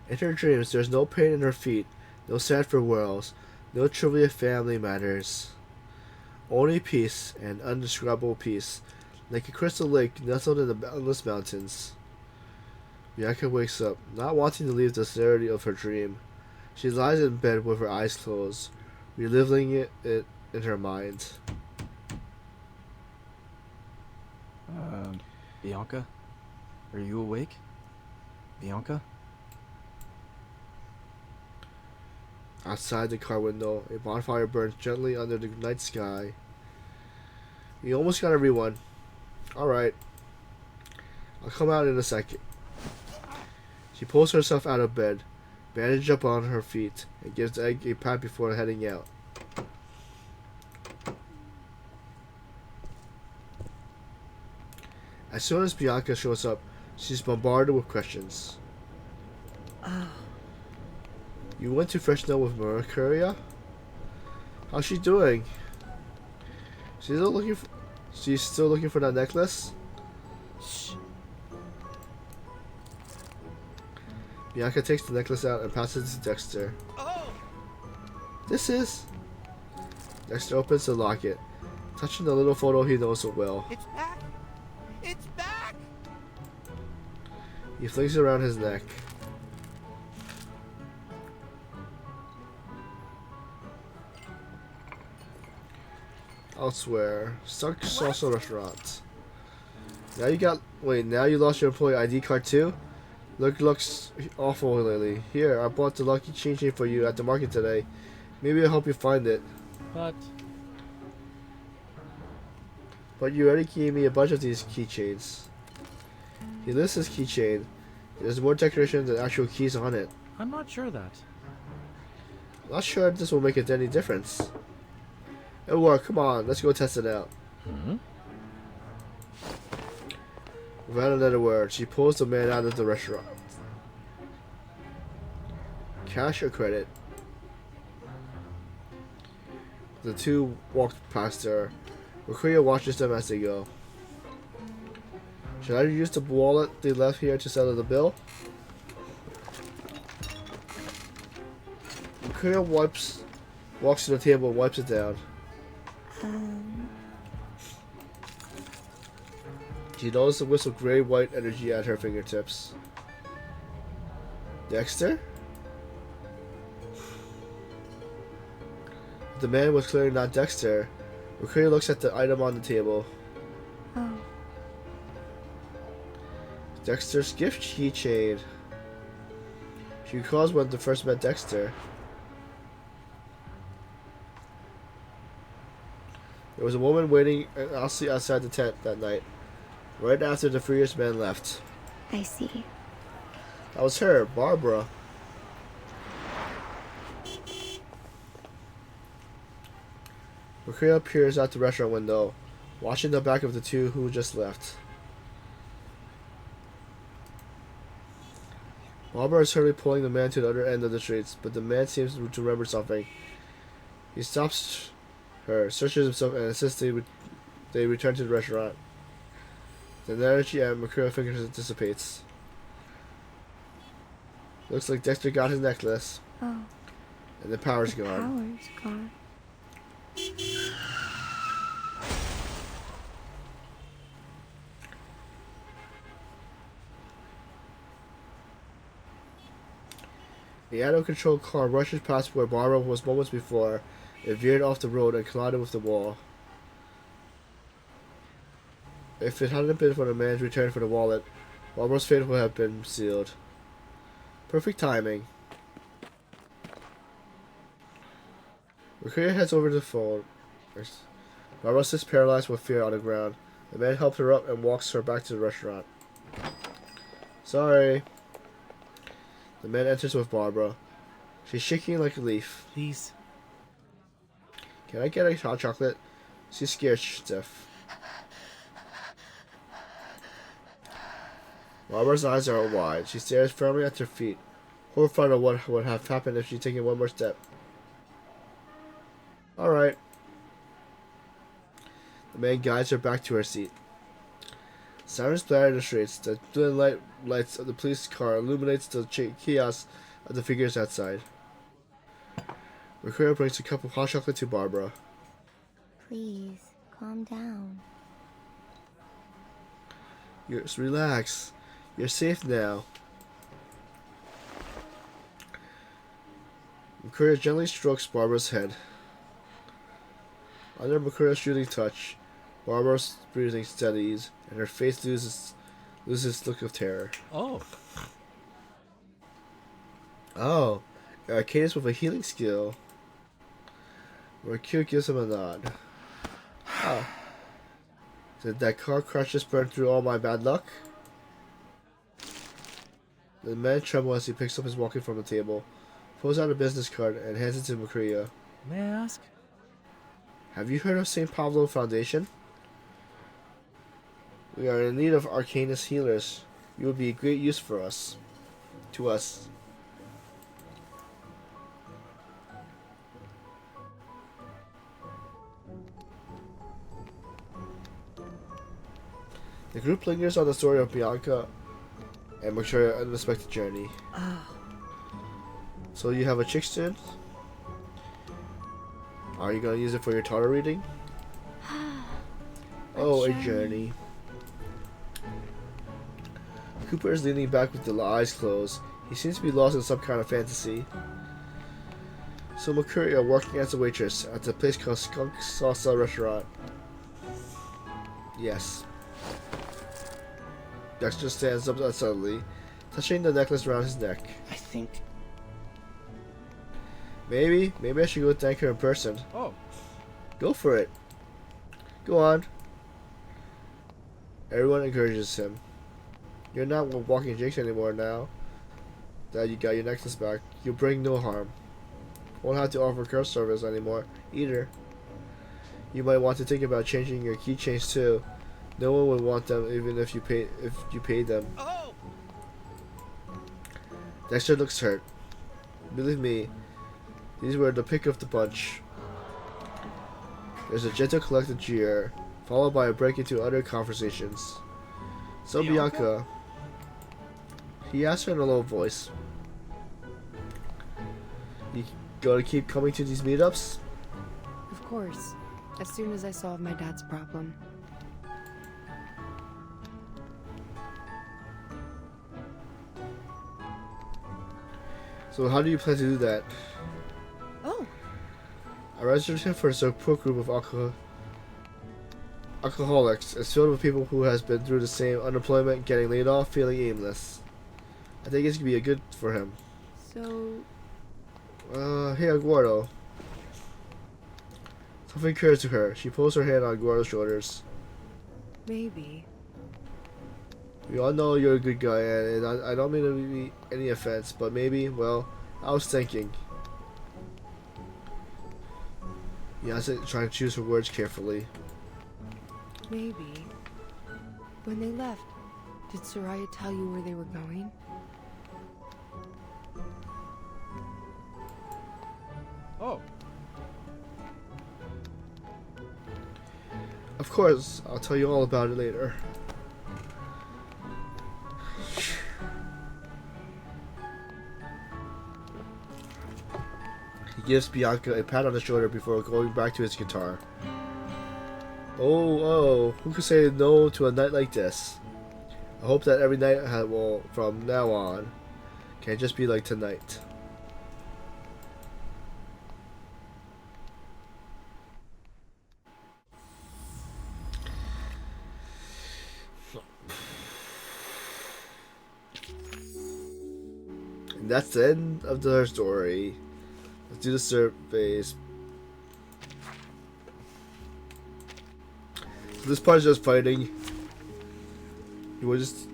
In her dreams, there's no pain in her feet, no sad farewells, no trivial family matters. Only peace and undescribable peace, like a crystal lake nestled in the boundless mountains. Bianca wakes up, not wanting to leave the serenity of her dream. She lies in bed with her eyes closed, reliving it in her mind.
Bianca? Are you awake? Bianca?
Outside the car window, a bonfire burns gently under the night sky. We almost got everyone. Alright. I'll come out in a second. She pulls herself out of bed, bandages up on her feet, and gives Egg a pat before heading out. As soon as Bianca shows up, she's bombarded with questions.
Oh.
You went to freshen up with Mercuria? How's she doing? She's still looking for that necklace?
Shh.
Bianca takes the necklace out and passes it to Dexter.
Oh!
This is... Dexter opens the locket, touching the little photo he knows so well.
It's back! It's back!
He flings it around his neck. Elsewhere, Stuck Salsa Restaurant. Now you lost your employee ID card too? Looks awful lately. Here, I bought the lucky keychain for you at the market today. Maybe I'll help you find it.
But
you already gave me a bunch of these keychains. He lists his keychain. There's more decoration than actual keys on it.
I'm not sure that.
Not sure if this will make any difference. Edward, come on, let's go test it out. Without another word, she pulls the man out of the restaurant. Cash or credit? The two walk past her. Mercuria watches them as they go. Should I use the wallet they left here to settle the bill? Mercuria walks to the table and wipes it down. She notices a wisp of gray-white energy at her fingertips. Dexter? The man was clearly not Dexter. Mercury looks at the item on the table.
Oh.
Dexter's gift keychain. She recalls when they first met Dexter. There was a woman waiting outside the tent that night, right after the furious man left.
I see.
That was her, Barbara. Mercury peers out the restaurant window, watching the back of the two who just left. Barbara is hurriedly pulling the man to the other end of the streets, but the man seems to remember something. He stops her, searches himself, and insists they return to the restaurant. The energy at Mercuri's fingers dissipates. Looks like Dexter got his necklace.
Oh.
And the power's gone.
Power's gone.
A out-of-control car rushes past where Barbara was moments before. It veered off the road and collided with the wall. If it hadn't been for the man's return for the wallet, Barbara's fate would have been sealed. Perfect timing. Mercuri heads over to the phone. Barbara sits paralyzed with fear on the ground. The man helps her up and walks her back to the restaurant. Sorry. The man enters with Barbara. She's shaking like a leaf.
Please.
Can I get a hot chocolate? She's scared stiff. Barbara's eyes are wide. She stares firmly at her feet, horrified of what would have happened if she'd taken one more step. Alright. The man guides her back to her seat. Sirens blare in the streets. The blue lights of the police car illuminates the chaos of the figures outside. Mercuri brings a cup of hot chocolate to Barbara.
Please, calm down.
Just relax. You're safe now. Mercuri gently strokes Barbara's head. Under Mercuri's shooting touch, Barbara's breathing steadies, and her face loses its look of terror.
Oh.
Oh, a cadence with a healing skill. Mercuri gives him a nod. Oh. Did that car crash just burn through all my bad luck? The man trembles as he picks up his walking from the table, pulls out a business card, and hands it to Mercuri.
May I ask?
Have you heard of St. Pablo Foundation? We are in need of Arcanist healers. You would be a great use for us. To us. The group lingers on the story of Bianca and Mercuri's unexpected journey. So you have a chick student? Are you gonna use it for your tarot reading? Oh, a journey. Cooper is leaning back with the eyes closed. He seems to be lost in some kind of fantasy. So Mercuri are working as a waitress at the place called Skunk Salsa Restaurant. Yes. Dexter stands up suddenly, touching the necklace around his neck.
I think...
Maybe I should go thank her in person.
Oh.
Go for it. Go on. Everyone encourages him. You're not walking jinx anymore now that you got your necklace back. You bring no harm. Won't have to offer curse service anymore either. You might want to think about changing your keychains too. No one would want them even if you paid them.
Oh!
Dexter looks hurt. Believe me, these were the pick of the bunch. There's a gentle collected jeer, followed by a break into other conversations. So Bianca, he asked her in a low voice, you gonna keep coming to these meetups?
Of course. As soon as I solve my dad's problem.
So how do you plan to do that?
Oh.
A reservation for a support group of alcoholics is filled with people who has been through the same unemployment, getting laid off, feeling aimless. I think it's gonna be a good for him.
So...
Hey Aguardo. Something occurs to her. She pulls her hand on Aguardo's shoulders.
Maybe.
We all know you're a good guy, and I don't mean to be any offense, but maybe, well, I was thinking. Yasa trying to choose her words carefully.
Maybe. When they left, did Soraya tell you where they were going?
Oh.
Of course, I'll tell you all about it later. He gives Bianca a pat on the shoulder before going back to his guitar. Oh, who could say no to a night like this? I hope that every night, well, from now on, can just be like tonight. And that's the end of the story. Let's do the surveys. So this part is just fighting. You will just.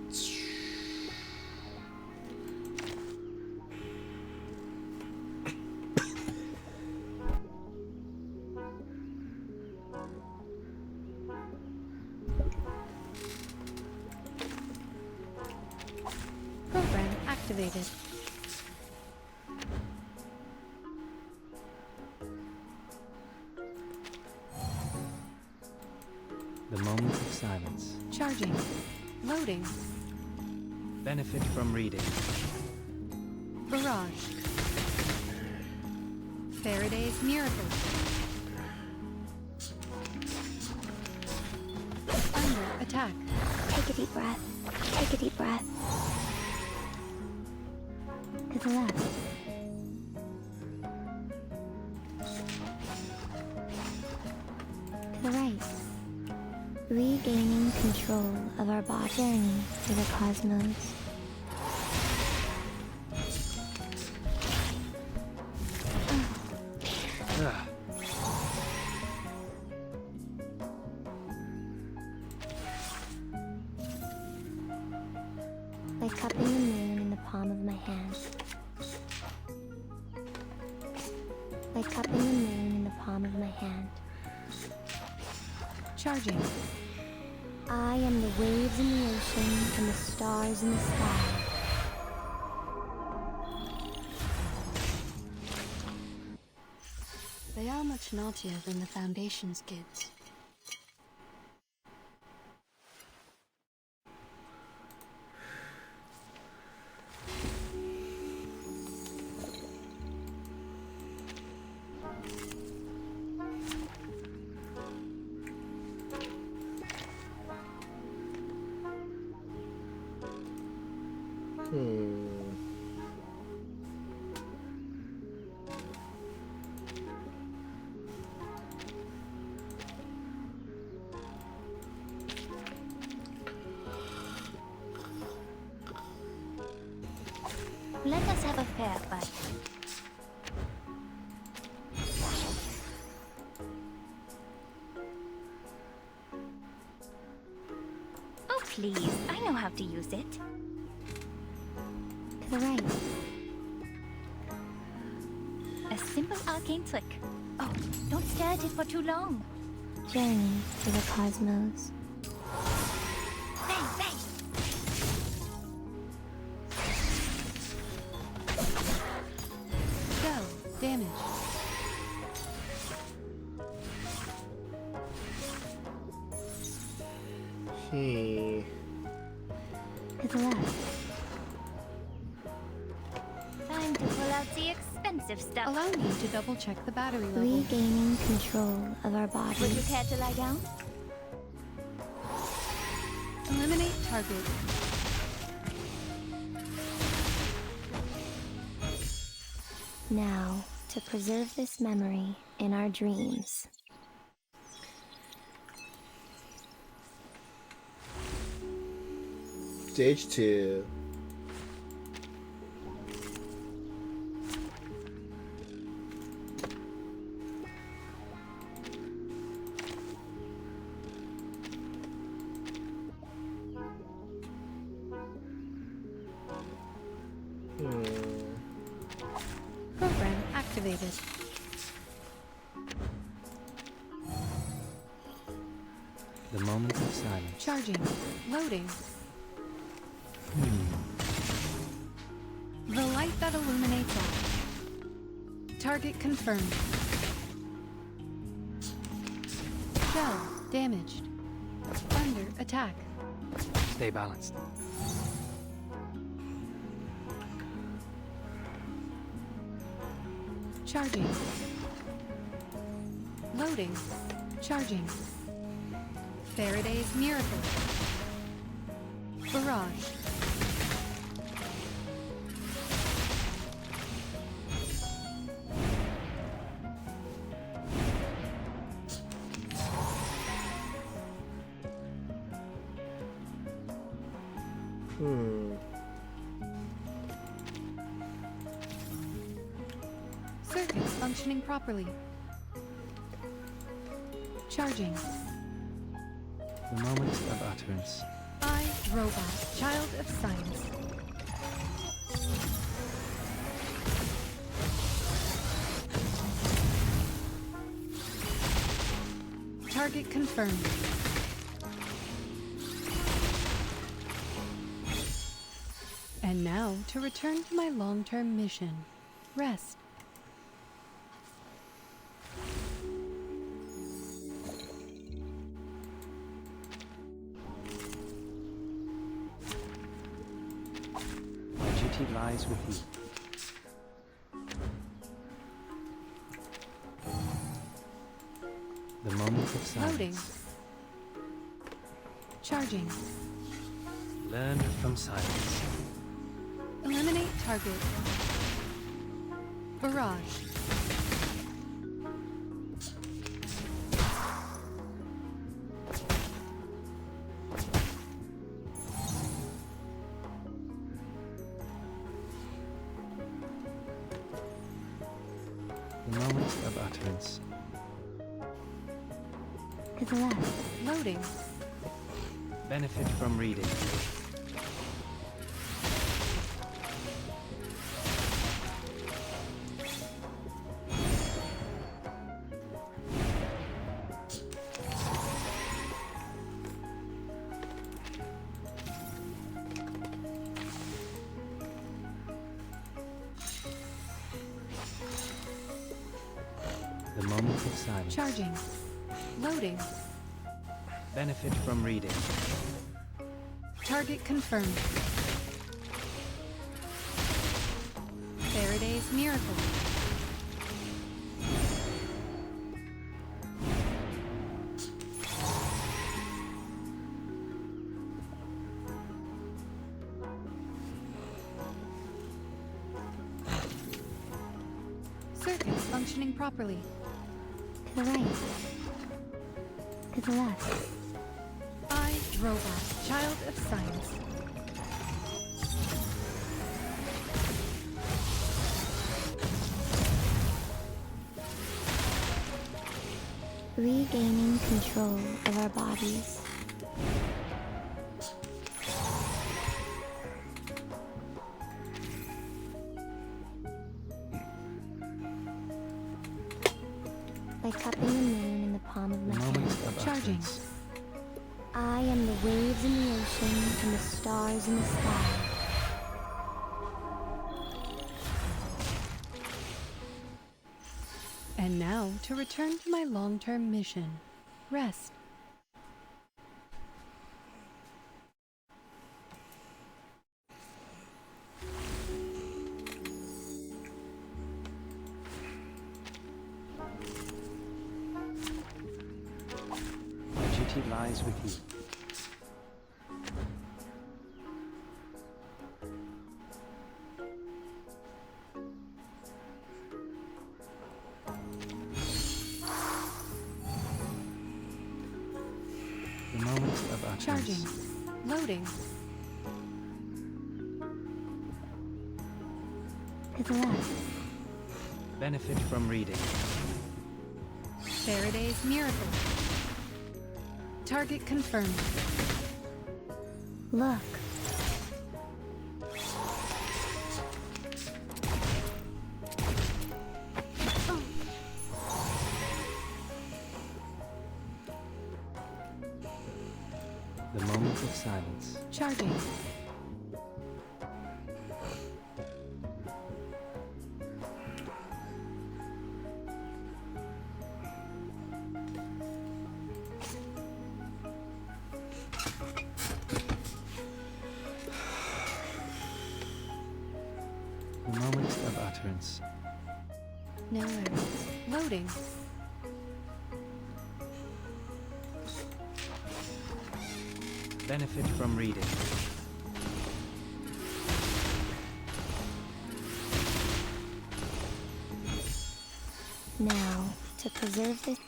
Program activated.
The moment of silence.
Charging. Loading.
Benefit from reading.
Barrage. Faraday's Miracle. Under attack.
Take a deep breath. Take a deep breath. To the left. To the right. Regaining control of our body journey through the cosmos. Like cupping the moon in the palm of my hand. Like cupping the moon in the palm of my hand.
Charging.
I am the waves in the ocean and the stars in the sky.
They are much naughtier than the Foundation's kids.
Let us have a fair fight. Oh, please. I know how to use it.
To the right.
A simple arcane trick. Oh, don't stare at it for too long.
Journey through the cosmos.
Bang, bang.
Go. Damage.
To the left.
Time to pull out the expensive stuff.
Allow me to double check the battery level.
Regaining control of our bodies.
Would you care to lie down?
Eliminate target.
Now, to preserve this memory in our dreams.
Stage 2.
Program activated.
The moment of silence.
Charging. Loading. The light that illuminates all. Target confirmed. Shell damaged. Under attack.
Stay balanced.
Charging. Loading. Charging. Faraday's Miracle. Barrage. Circuits functioning properly. Charging.
The moment of utterance.
I, robot, child of science. Target confirmed. And now to return to my long-term mission. Rest.
My duty lies with you. The moment of silence.
Loading. Charging.
Learn from silence.
Eliminate target. Barrage.
The moment of utterance.
To the left.
Loading.
Benefit from reading. The moment of silence.
Charging. Loading.
Benefit from reading.
Target confirmed. Faraday's miracle. Circuits functioning properly.
To the right. To the left.
I, robot, child of science.
Regaining control of our bodies. Like cupping the moon in the palm of my hand.
Charging.
I am the waves in the ocean and the stars in the sky.
And now to return to my long-term mission. Rest.
My duty lies with you. The moment of utterance.
Charging. Loading.
To the left.
Benefit from reading.
Faraday's miracle. Target confirmed.
Look.
The moment of silence.
Charging.
The moment of utterance.
No worries.
Loading.
Benefit from reading.
Now, to preserve this.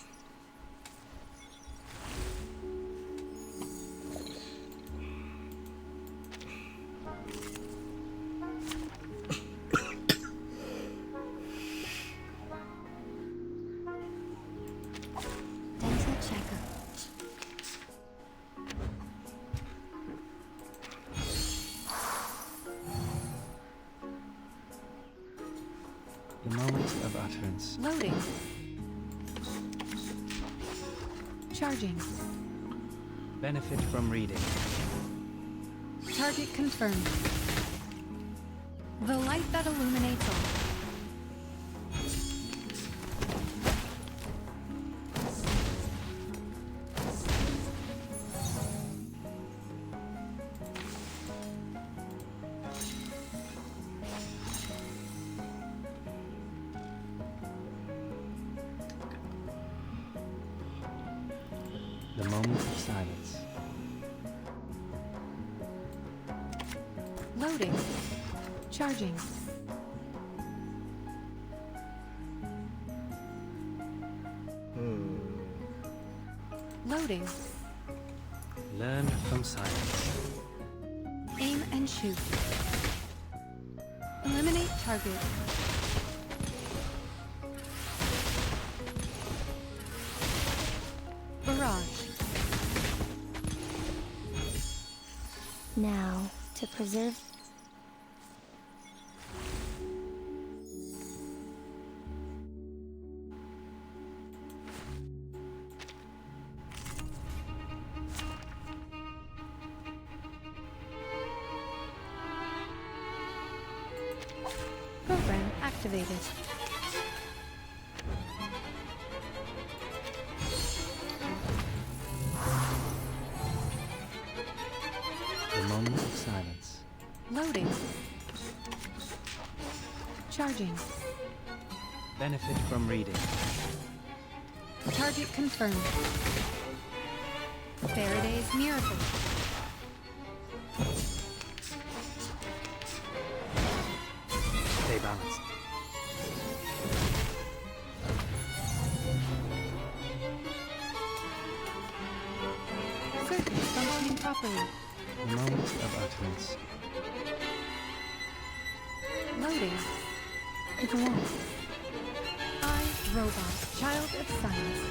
utterance.
Loading. Charging.
Benefit from reading.
Target confirmed. The light that illuminates all.
The moment of silence.
Loading. Charging. Loading.
Learn from silence.
Aim and shoot. Eliminate target. Barrage.
Now, to preserve.
Program activated.
The moment of silence.
Loading. Charging.
Benefit from reading.
Target confirmed. Faraday's miracle.
Stay balanced.
Circuit functioning properly.
The moment of utterance.
Loading.
To the left.
I, robot, child of science.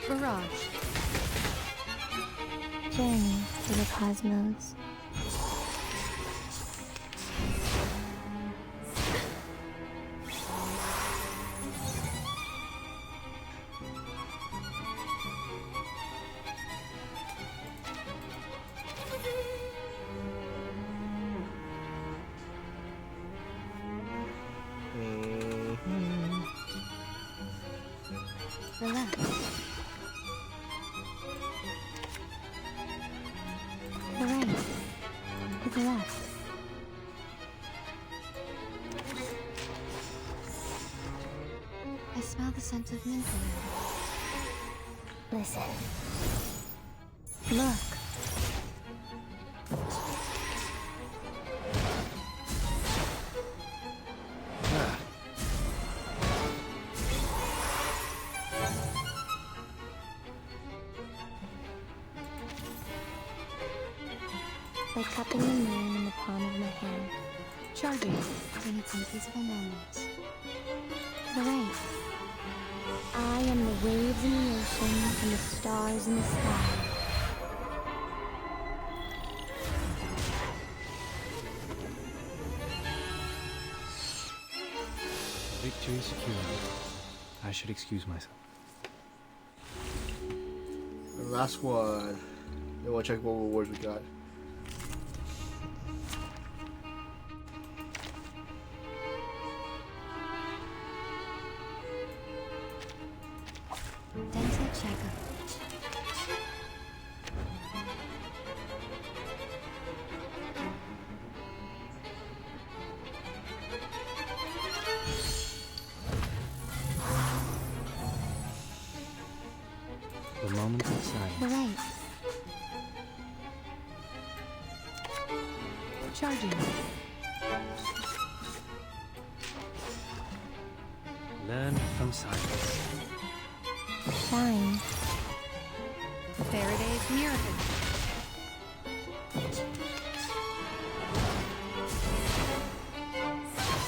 Barrage.
Journey to the cosmos. The left. The right. To the left.
I smell the scent of mint oil.
Listen. Look. Like cupping the moon in the palm of my hand.
Charging.
We need some peaceful moments.
To the right. I am the waves in the ocean and the stars in the sky.
Victory secured. I should excuse myself.
And last one. Then we'll check what rewards we got.
Dental checkup.
The moment of silence.
The right.
Charging.
Learn from silence.
Shine.
Faraday's miracle.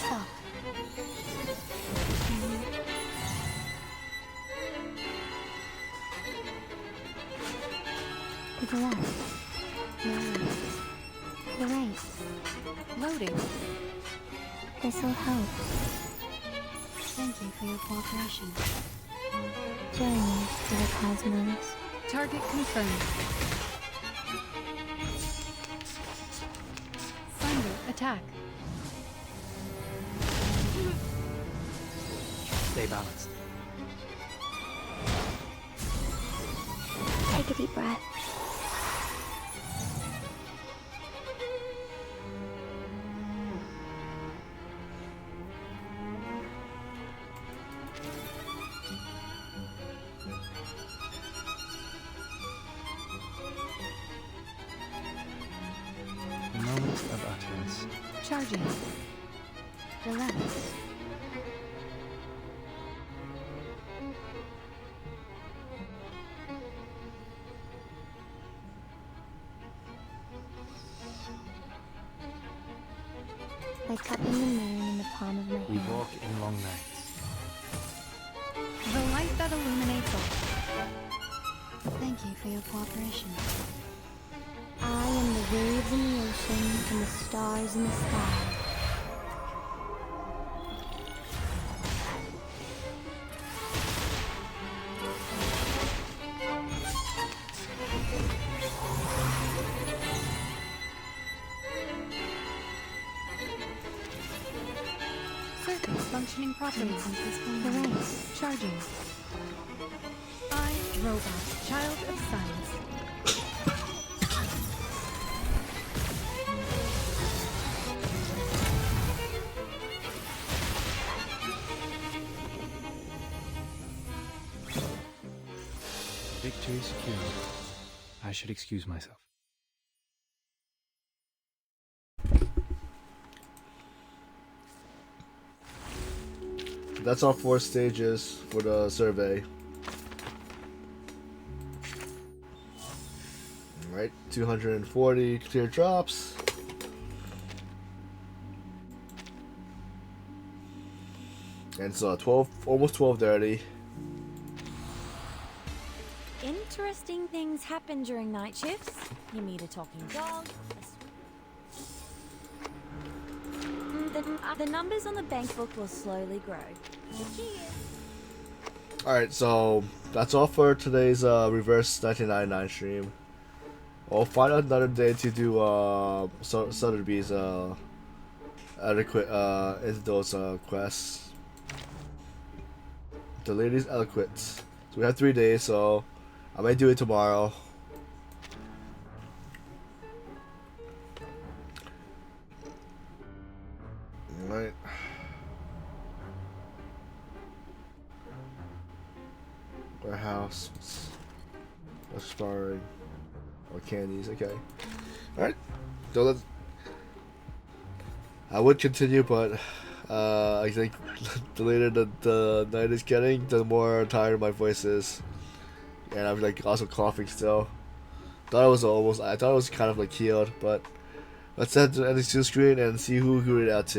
Stop. The left.
No.
The right.
Loading.
This'll help.
Thank you for your cooperation.
Journey to the cosmos.
Target confirmed. Finder, attack.
Stay balanced.
Take a deep breath.
The moment of utterance.
Charging.
Relax. Like cupping the moon in the palm of my
We
hand.
walk in long nights.
The light that illuminates all.
Thank you for your cooperation.
I am the waves in the ocean and the stars in the sky.
Circuits functioning properly.
The right.
Charging. I, robot, child of science.
Victory secured. I should excuse myself.
That's all 4 stages for the survey. Alright, 240 clear drops. And it's almost 12:30.
Interesting things happen during night shifts. You meet a talking dog. The numbers on the bank book will slowly grow.
Alright, so that's all for today's reverse 1999 stream. We'll find out another day to do Sotheby's adequate into those quests. The lady's eloquent. So we have 3 days, so I might do it tomorrow. Alright. Warehouse. Expiring. Or candies, okay. Alright. So I would continue, but I think the later the night is getting, the more tired my voice is. And I'm like also coughing still. I thought it was kind of like healed, but let's head to the screen and see who we read out to.